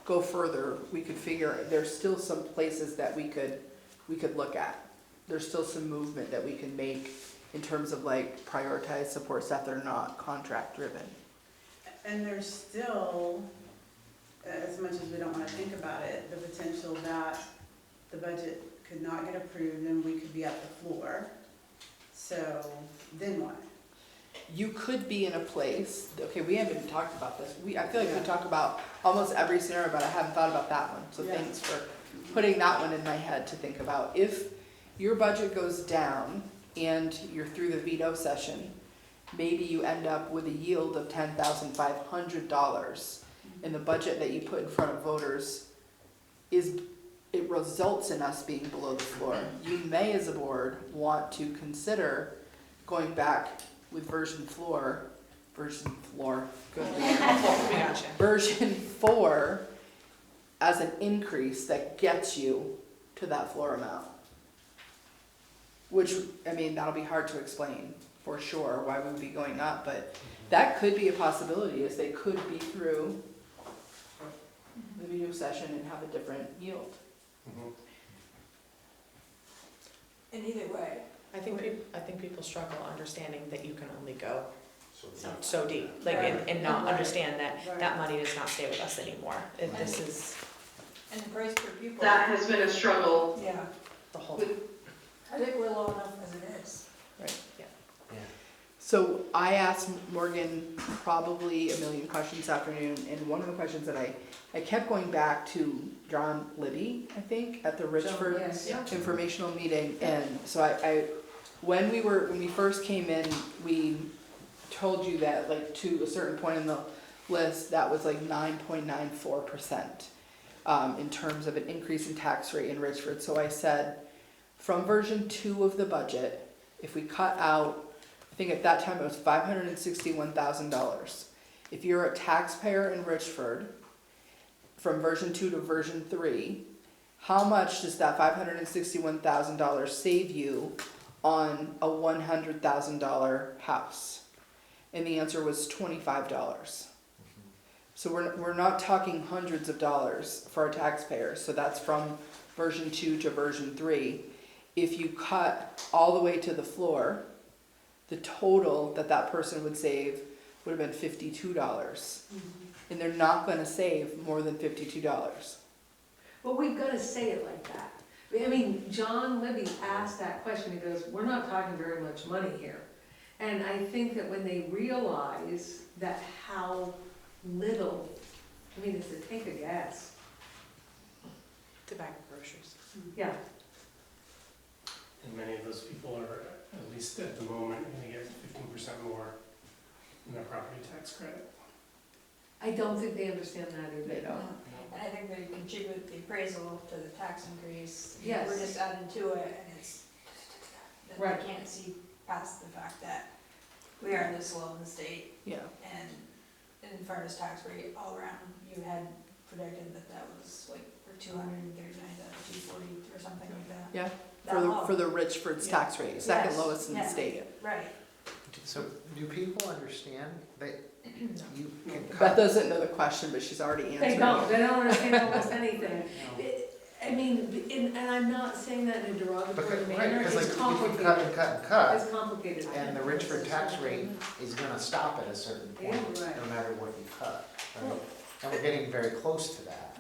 go further, we could figure, there's still some places that we could look at. There's still some movement that we can make in terms of like prioritize support staff that are not contract driven. And there's still, as much as we don't want to think about it, the potential that the budget could not get approved and we could be at the floor. So then what? You could be in a place, okay, we haven't even talked about this, I feel like we talk about almost every scenario, but I haven't thought about that one, so Yeah. thanks for putting that one in my head to think about. If your budget goes down and you're through the veto session, maybe you end up with a yield of $10,500, and the budget that you put in front of voters it results in us being below the floor. You may, as a board, want to consider going back with version 4, good. Version 4 as an increase that gets you to that floor amount. Which, I mean, that'll be hard to explain for sure, why we would be going up, but that could be a possibility, is they could be through the veto session and have a different yield. And either way, I think people struggle understanding that you can only go So, so deep, like, and not understand that Right. that money does not stay with us anymore. This is and the price per pupil. That has been a struggle. Yeah, the whole, I think we're low enough as it is. right, yeah. So I asked Morgan probably a million questions this afternoon, and one of the questions that I kept going back to John Libby, I think, at the Richford Yes. informational meeting, and so when we first came in, we told you that like to a certain point in the list, that was like 9.94%, in terms of an increase in tax rate in Richford. So I said, from version 2 of the budget, if we cut out, I think at that time it was $561,000. If you're a taxpayer in Richford, from version 2 to version 3, how much does that $561,000 save you on a $100,000 house? And the answer was $25. So we're not talking hundreds of dollars for our taxpayers. So that's from version 2 to version 3. if you cut all the way to the floor, the total that that person would save would have been $52. And they're not gonna save more than $52. But we've gotta say it like that. I mean, John Libby asked that question, he goes, we're not talking very much money here. And I think that when they realize that how little, I mean, it's a tank of gas. To buy groceries. Yeah, And many of those people are, at least at the moment, gonna get 15% more in their property tax credit. I don't think they understand that They either. don't. And I think they contribute the appraisal to the tax increase. Yes. We're just adding to it and it's, then Right. they can't see past the fact that we are this low in the state Yeah. and in fairness tax rate all around, you had predicted that that was like for 239 to 240 or something like that. Yeah, That low. for the Richford's tax rate, second Yes, lowest in the yeah. state. Right. So do people understand that you can Beth cut? doesn't know the question, but she's already They answered don't, it. they don't understand almost anything. No. I mean, and I'm not saying that in a derogatory Because, right, manner, because like it's you can cut complicated. and cut and cut, It's complicated. and the Richford tax rate is gonna stop at a certain point, Right. no matter what you cut, right? And we're getting very close to that.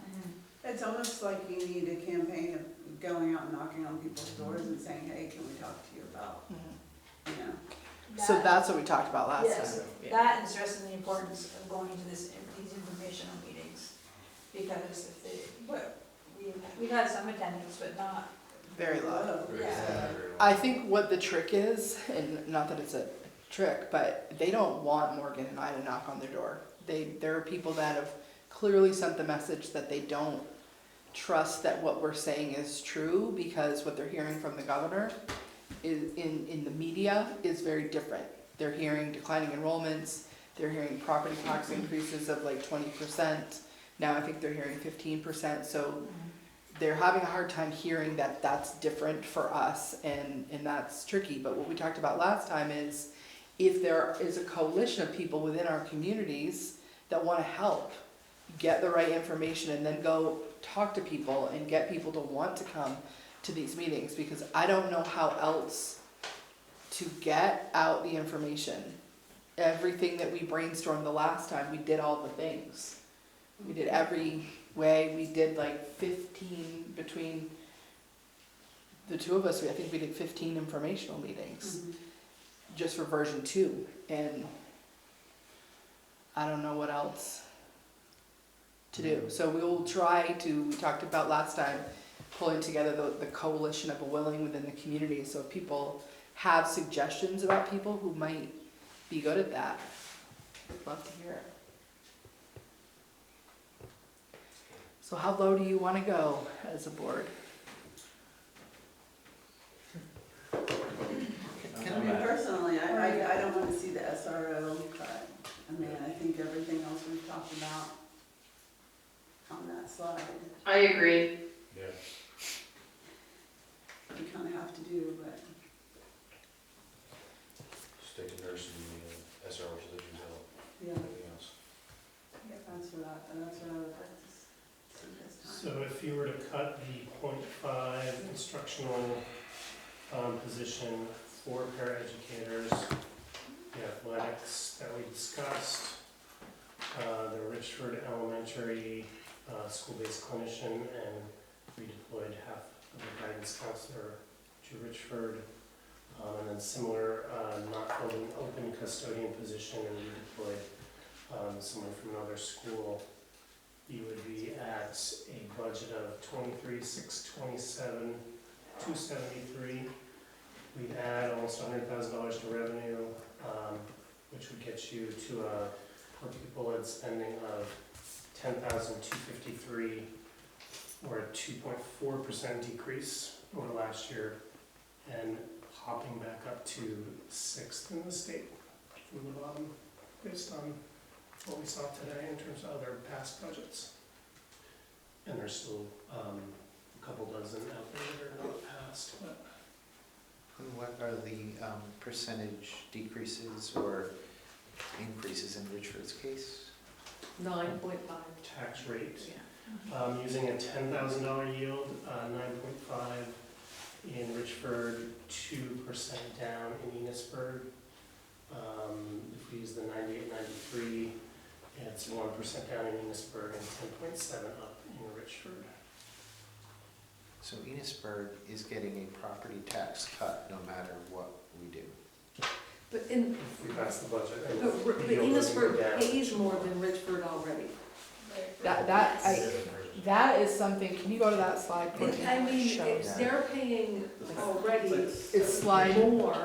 It's almost like you need a campaign of going out and knocking on people's doors and saying, hey, can we talk to you about, Mhm. you know? So that's what we talked about last Yes, time. that and stressing the importance of going to these informational meetings. Because if they, but we've had some attendance, but not. Very low. Yeah. I think what the trick is, and not that it's a trick, but they don't want Morgan and I to knock on their door. There are people that have clearly sent the message that they don't trust that what we're saying is true, because what they're hearing from the governor is, in the media, is very different. They're hearing declining enrollments, they're hearing property tax increases of like 20%. Now I think they're hearing 15%, so they're having a hard time hearing that that's different for us, and that's tricky. But what we talked about last time is, if there is a coalition of people within our communities that want to help get the right information and then go talk to people and get people to want to come to these meetings, because I don't know how else to get out the information. Everything that we brainstormed the last time, we did all the things. We did every way, we did like 15 between the two of us, I think we did 15 informational meetings just for version 2, and I don't know what else to do. So we will try to, we talked about last time, pulling together the coalition of willing within the community, so if people have suggestions about people who might be good at that, I'd love to hear it. So how low do you want to go as a board? I mean, personally, I don't want to see the SRO cut. I mean, I think everything else we've talked about on that slide, I agree. Yeah. we kind of have to do, but. Stick to nursing the SRO positions out, Yeah, everything else. that's what I would like to see this time. So if you were to cut the .5 instructional position for paraeducators, the athletics that we discussed, the Richford Elementary school-based clinician, and we deployed half of the guidance counselor to Richford, and then similar, not filled an open custodian position, and we deployed someone from another school. You would be at a budget of $23,627,273. We'd add almost $100,000 to revenue, which would get you to a per pupil ed spending of $10,253, or a 2.4% decrease over last year, and hopping back up to 6th in the state from the bottom, based on what we saw today in terms of other past budgets. And there's still a couple dozen out there that are not passed, but. What are the percentage decreases or increases in Richford's case? 9.5. Tax rate, Yeah. using a $10,000 yield, 9.5, in Richford, 2% down in Enosburg. If we use the 98.93, it's 1% down in Enosburg and 10.7 up in Richford. So Enosburg is getting a property tax cut no matter what we do. But in, If we pass the budget. and but the yield doesn't go Enosburg down. pays more than Richford already. That is something, can you go to that slide, Courtney? I mean, Shows. they're paying already It's slide more.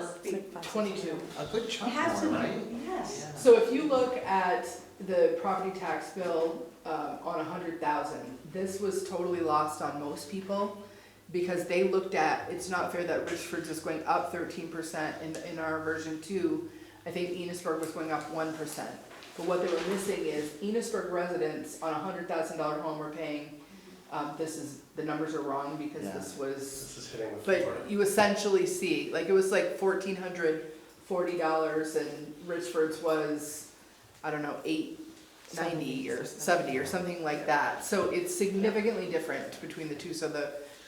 22. A good It chunk has to more, be, right? yes. Yeah. So if you look at the property tax bill on 100,000, this was totally lost on most people because they looked at, it's not fair that Richford's is going up 13% in our version 2. I think Enosburg was going up 1%. But what they were missing is Enosburg residents on a $100,000 home were paying, the numbers are wrong because Yeah. this was, This is hitting the floor. but you essentially see, like it was like $1,440 and Richford's was, I don't know, $890 or $70 or something like that. So it's significantly different between the two, so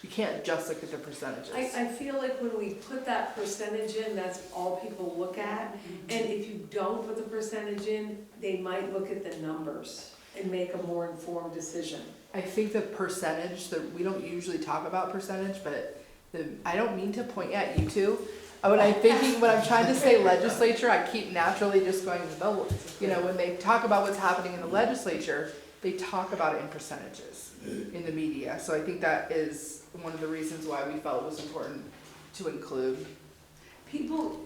you can't just look at the percentages. I feel like when we put that percentage in, that's all people look at. And if you don't put the percentage in, they might look at the numbers and make a more informed decision. I think the percentage, we don't usually talk about percentage, but I don't mean to point at you two. When I'm trying to say legislature, I keep naturally just going, when they talk about what's happening in the legislature, they talk about it in percentages in the media. So I think that is one of the reasons why we felt it was important to include. People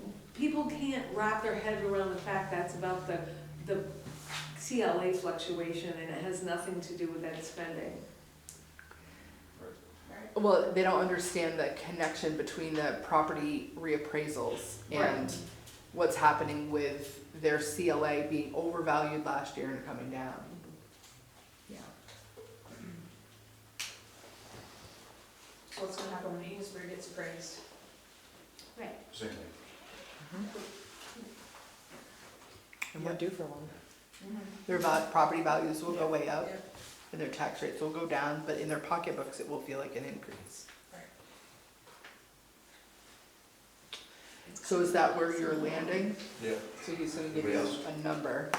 can't wrap their head around the fact that's about the CLA fluctuation and it has nothing to do with that spending. Well, they don't understand the connection between the property reappraisals and what's happening with their CLA being overvalued last year and coming down. Yeah. What's gonna happen when Enosburg gets appraised? Right. Same thing. And we're due for one. Their property values will go way up Yeah. and their tax rates will go down, but in their pocketbooks, it will feel like an increase. So is that where you're landing? Yeah. So he's gonna give you a number.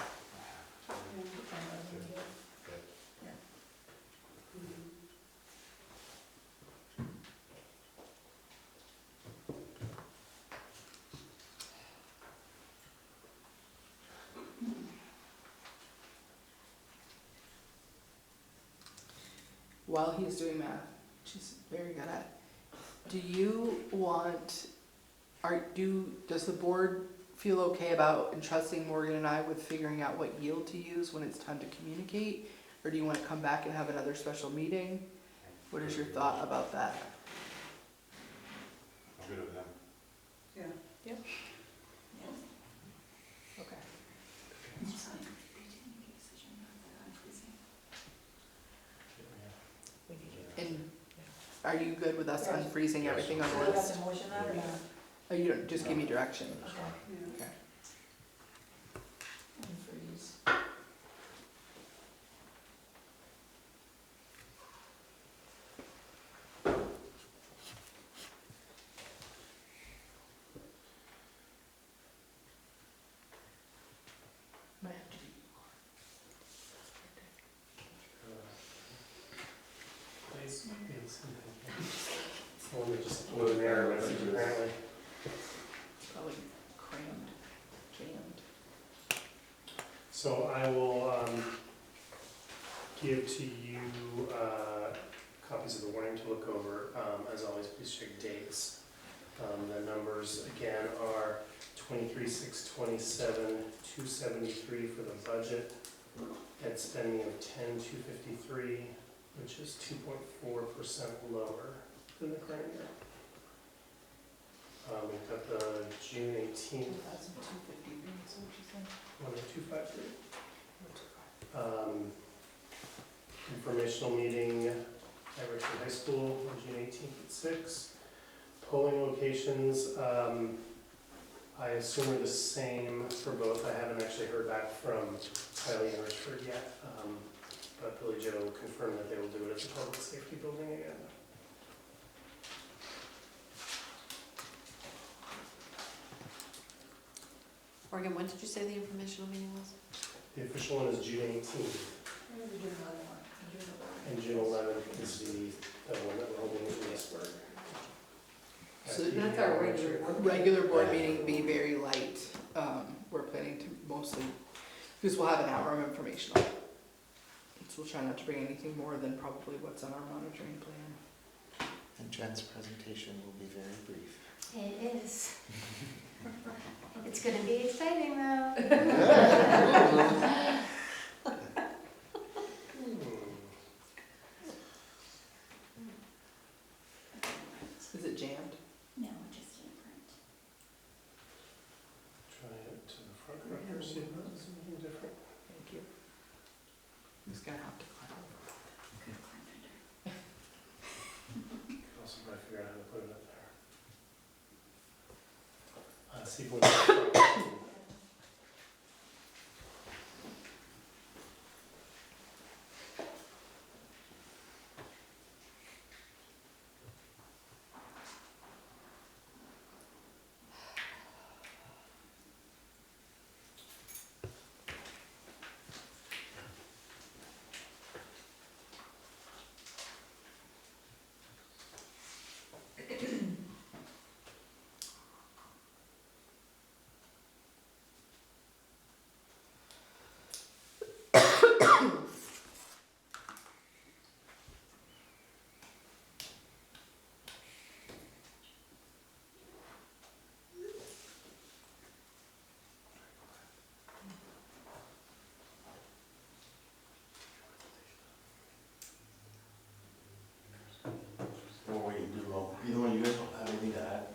While he's doing math, which he's very good at, do you want, does the board feel okay about entrusting Morgan and I with figuring out what yield to use when it's time to communicate? Or do you want to come back and have another special meeting? What is your thought about that? I'm good with them. Yeah. Okay. And are you good with us unfreezing everything on the Do we have list? to motion that or not? Oh, you don't, just give me direction. Okay. Yeah. Unfreeze. Might have to be. Please. It's the one that just blew an error message apparently. It's probably crammed, jammed. So I will give to you copies of the warning to look over. As always, please check dates. The numbers again are 23,627, 273 for the budget, and spending of 10,253, which is 2.4% lower than the current year. We've got the June 18th. 10253. Informational meeting at Richford High School on June 18th at 6. Polling locations, I assume are the same for both. I haven't actually heard back from Kylie and Richford yet, but Billy Joe confirmed that they will do it at the Public Safety Building again. Morgan, when did you say the informational meeting was? The official one is June 18th, and June 11th is the one that we're holding in Enosburg. So That's our regular board meeting. regular board meeting be very light. We're planning to mostly, because we'll have an hour of informational. So we'll try not to bring anything more than probably what's on our monitoring plan. And Jen's presentation will be very brief. It is. It's gonna be exciting though. Is it jammed? No, just in print. Try it to the front right here, see if that's something different. Thank you. I'm just gonna have to climb over. Also, I figure out how to put it up there. See if we Well, what you do, either one of you guys don't have anything to add?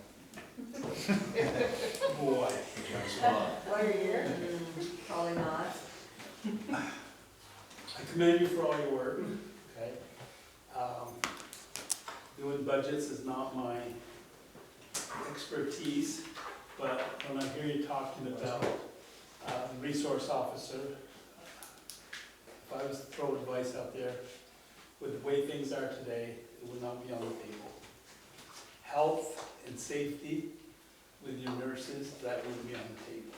Boy. Put you on the spot. While you're here? Probably not. I commend you for all your work, okay? Doing budgets is not my expertise, but when I hear you talking about the resource officer, if I was to throw advice out there, with the way things are today, it would not be on the table. Health and safety with your nurses, that wouldn't be on the table.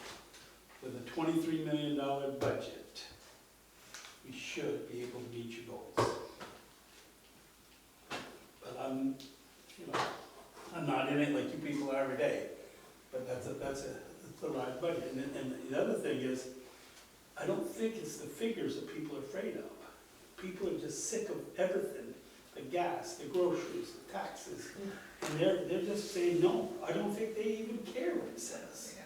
With a $23 million budget, we should be able to meet your goals. But I'm not in it like you people are every day, but that's a large budget. And the other thing is, I don't think it's the figures that people are afraid of. People are just sick of everything, the gas, the groceries, the taxes, and they're just saying, no, I don't think they even care what it says.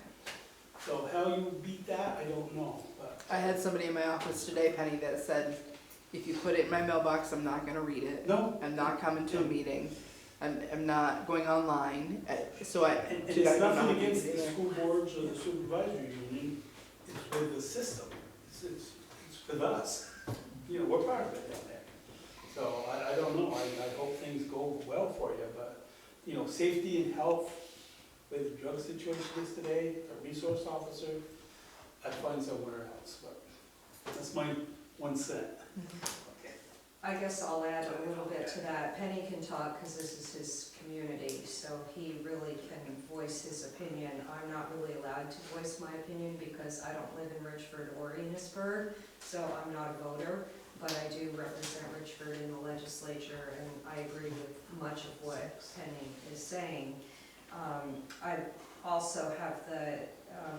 So how you beat that, I don't know, but. I had somebody in my office today, Penny, that said, if you put it in my mailbox, I'm not gonna read it. No. I'm not coming to a meeting. I'm not going online, so And it's nothing against the school boards or the supervisory union, it's with the system, it's with us. You know, we're part of it down there. So I don't know, I hope things go well for you, but, safety and health, with the drug situation is today, a resource officer, I'd find somewhere else, but that's my 1 cent. Okay. I guess I'll add a little bit to that. Penny can talk because this is his community, so he really can voice his opinion. I'm not really allowed to voice my opinion because I don't live in Richford or Enosburg, so I'm not a voter, but I do represent Richford in the legislature, and I agree with much of what Penny is saying. I also have the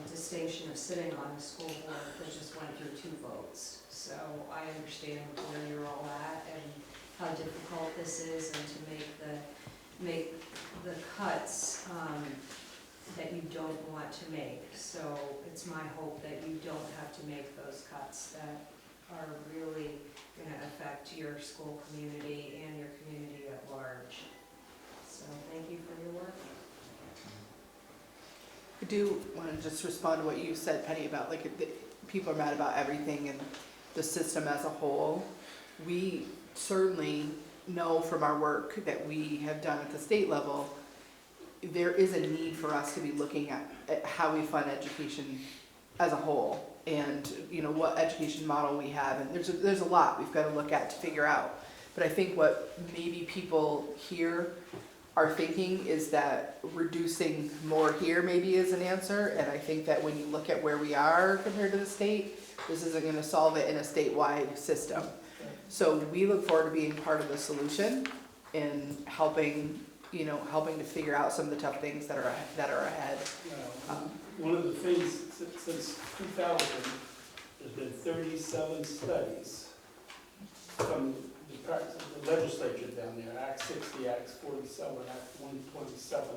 distinction of sitting on the school board that just went through 2 votes. So I understand where you're all at and how difficult this is, and to make the cuts that you don't want to make. So it's my hope that you don't have to make those cuts that are really going to affect your school community and your community at large. So thank you for your work. I do want to just respond to what you said, Penny, about people are mad about everything and the system as a whole. We certainly know from our work that we have done at the state level, there is a need for us to be looking at how we fund education as a whole, and what education model we have, and there's a lot we've got to look at to figure out. But I think what maybe people here our thinking is that reducing more here maybe is an answer, and I think that when you look at where we are compared to the state, this isn't gonna solve it in a statewide system. So we look forward to being part of the solution and helping, you know, helping to figure out some of the tough things that are ahead. One of the things, since 2000, there's been 37 studies from the legislature down there, Act 60, Act 47, Act 127.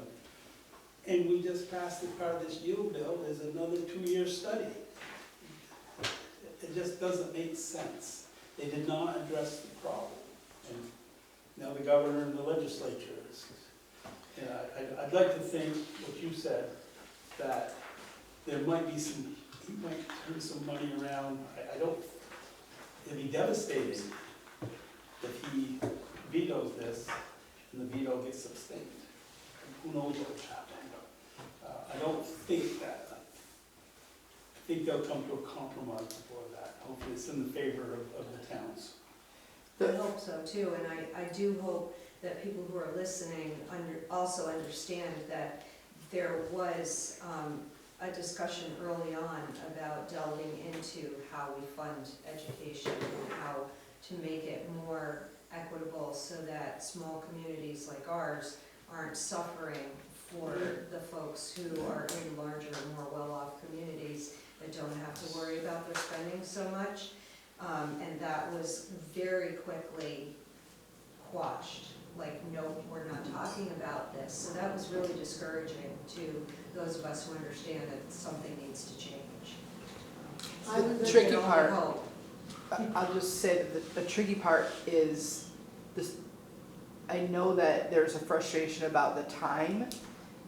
And we just passed as part of this yield bill, there's another 2-year study. It just doesn't make sense. They did not address the problem. And now the governor and the legislature is, and I'd like to think what you said, that there might be some, he might turn some money around. I don't, it'd be devastating if he vetoes this and the veto gets sustained. Who knows what will happen. I don't think that. I think they'll come to a compromise before that. Hopefully it's in the favor of the towns. I hope so too, and I do hope that people who are listening also understand that there was a discussion early on about delving into how we fund education and how to make it more equitable so that small communities like ours aren't suffering for the folks who are in larger, more well-off communities that don't have to worry about their spending so much. And that was very quickly quashed. Like, no, we're not talking about this. So that was really discouraging to those of us who understand that something needs to change. The tricky I part, hope. I'll just say that the tricky part is this, I know that there's a frustration about the time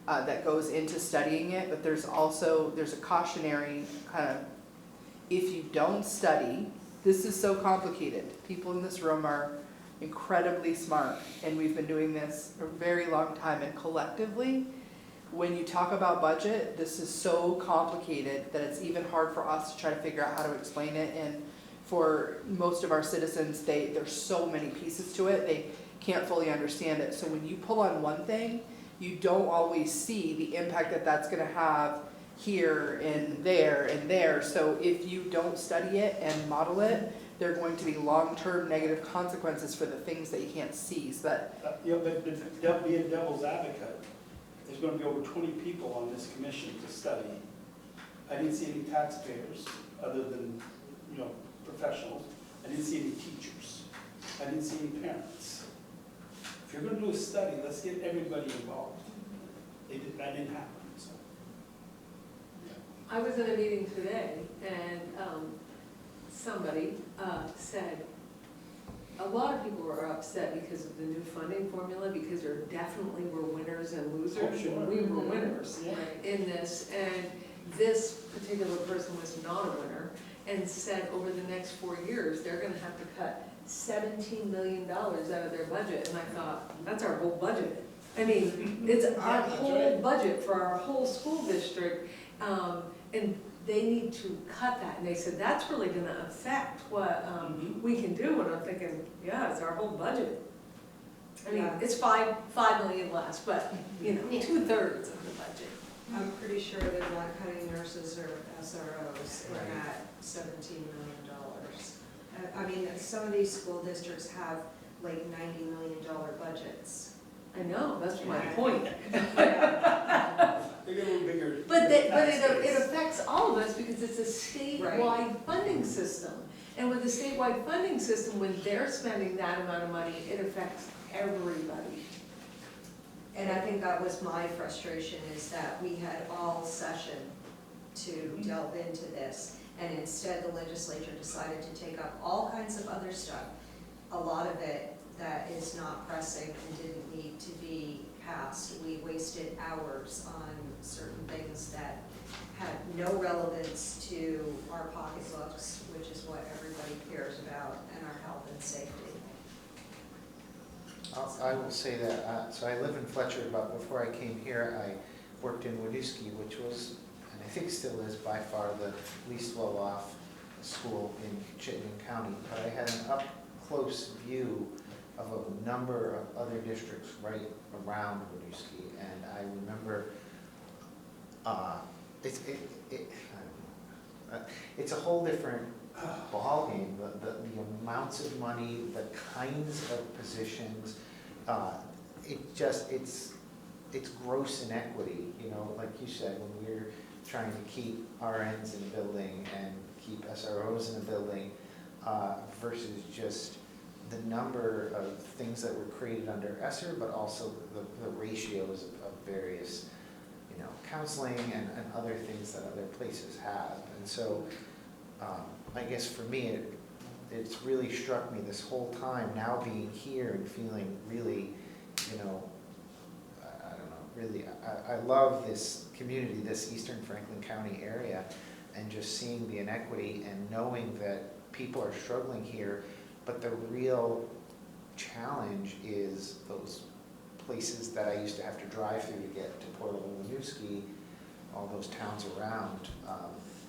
that goes into studying it, but there's a cautionary kind of, if you don't study, this is so complicated. People in this room are incredibly smart, and we've been doing this a very long time, and collectively, when you talk about budget, this is so complicated that it's even hard for us to try to figure out how to explain it, and for most of our citizens, there's so many pieces to it, they can't fully understand it. So when you pull on one thing, you don't always see the impact that that's gonna have here and there. So if you don't study it and model it, there are going to be long-term negative consequences for the things that you can't see. So that, Yeah, but being devil's advocate, there's gonna be over 20 people on this commission to study. I didn't see any taxpayers, other than, professionals. I didn't see any teachers. I didn't see any parents. If you're gonna do a study, let's get everybody involved. That didn't happen, so. I was in a meeting today, and somebody said, a lot of people were upset because of the new funding formula, because there definitely were winners and losers. Oh, sure. And we were winners in this, and this particular person was not a winner, and said over the next 4 years, they're gonna have to cut $17 million out of their budget, and I thought, that's our whole budget. I mean, it's our whole budget for our whole school district, and they need to cut that, and they said, that's really gonna affect what we can do, and I'm thinking, yeah, it's our whole budget. I mean, it's $5 million less, but, 2/3 of the budget. I'm pretty sure they're not cutting nurses or SROs in that $17 million. I mean, some of these school districts have like $90 million budgets. I know, that's my point. They get a little bigger. But it affects all of us because it's a statewide funding system. And with the statewide funding system, when they're spending that amount of money, it affects everybody. And I think that was my frustration, is that we had all session to delve into this. And instead, the legislature decided to take up all kinds of other stuff, a lot of it that is not pressing and didn't need to be passed. We wasted hours on certain things that had no relevance to our pocketbooks, which is what everybody cares about, and our health and safety. I will say that, so I live in Fletcher, but before I came here, I worked in Winooski, which was, and I think still is by far the least well-off school in Chittenden County. But I had an up-close view of a number of other districts right around Winooski. And I remember, it's a whole different ballgame, the amounts of money, the kinds of positions, it's gross inequity, you know, like you said, when we're trying to keep RNs in a building and keep SROs in a building, versus just the number of things that were created under ESSER, but also the ratios of various, you know, counseling and other things that other places have. And so, I guess for me, it's really struck me this whole time, now being here and feeling really, you know, I don't know, really, I love this community, this Eastern Franklin County area, and just seeing the inequity and knowing that people are struggling here, but the real challenge is those places that I used to have to drive through to get to Portland and Winooski, all those towns around,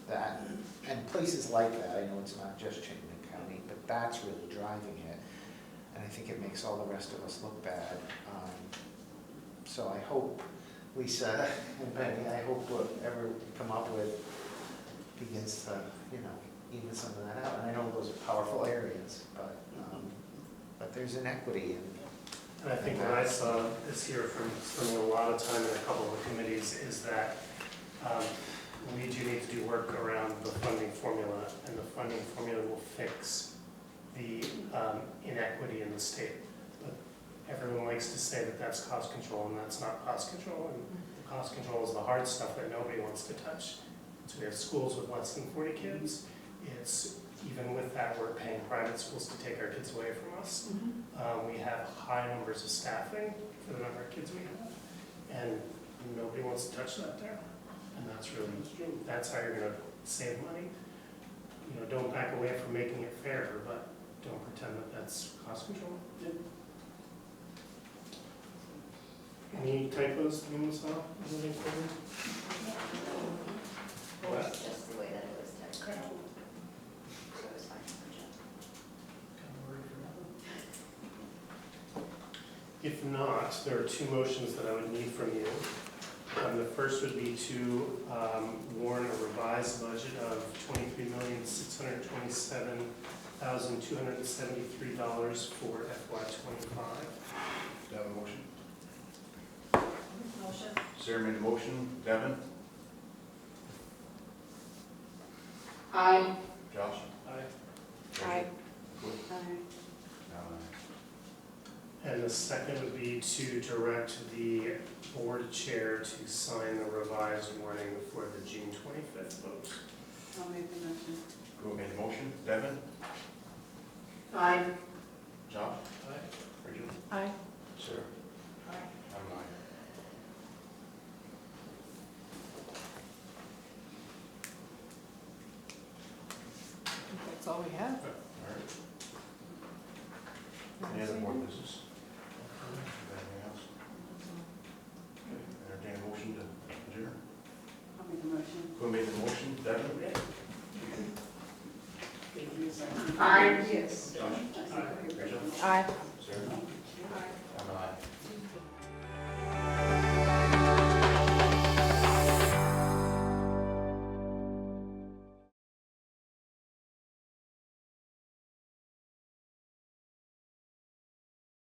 that, and places like that. I know it's not just Chittenden County, but that's really driving it. And I think it makes all the rest of us look bad. So I hope, Lisa and Penny, I hope whatever we come up with begins to, you know, even some of that out. And I know those are powerful areas, but there's inequity. And I think what I saw this year from spending a lot of time in a couple of committees is that we do need to do work around the funding formula, and the funding formula will fix the inequity in the state. But everyone likes to say that that's cost control, and that's not cost control. And the cost control is the hard stuff that nobody wants to touch. So we have schools with less than 40 kids. It's even with that, we're paying private schools to take our kids away from us. We have high numbers of staffing for the number of kids we have, and nobody wants to touch that there. And that's how you're going to save money. You know, don't back away from making it fair, but don't pretend that that's cost control. Any typos that you saw moving forward? Or just the way that it was typed. So it was fine. If not, there are two motions that I would need from you. The first would be to warn a revised budget of $23,627,273 for FY25. Do you have a motion? Motion. Sarah made a motion. Devin? Aye. Josh? Aye. Aye. And the second would be to direct the board chair to sign the revised warning for the June 25th vote. I'll make the motion. Who made the motion? Devin? Aye. Josh? Aye. Rachel? Aye. Sarah? Aye. I'm aye. That's all we have. All right. Any other board business? Anything else? Entertain a motion to adjourn. I'll make the motion. Who made the motion? Devin? Aye. Yes. Josh? Rachel? Aye. Sarah? I'm aye.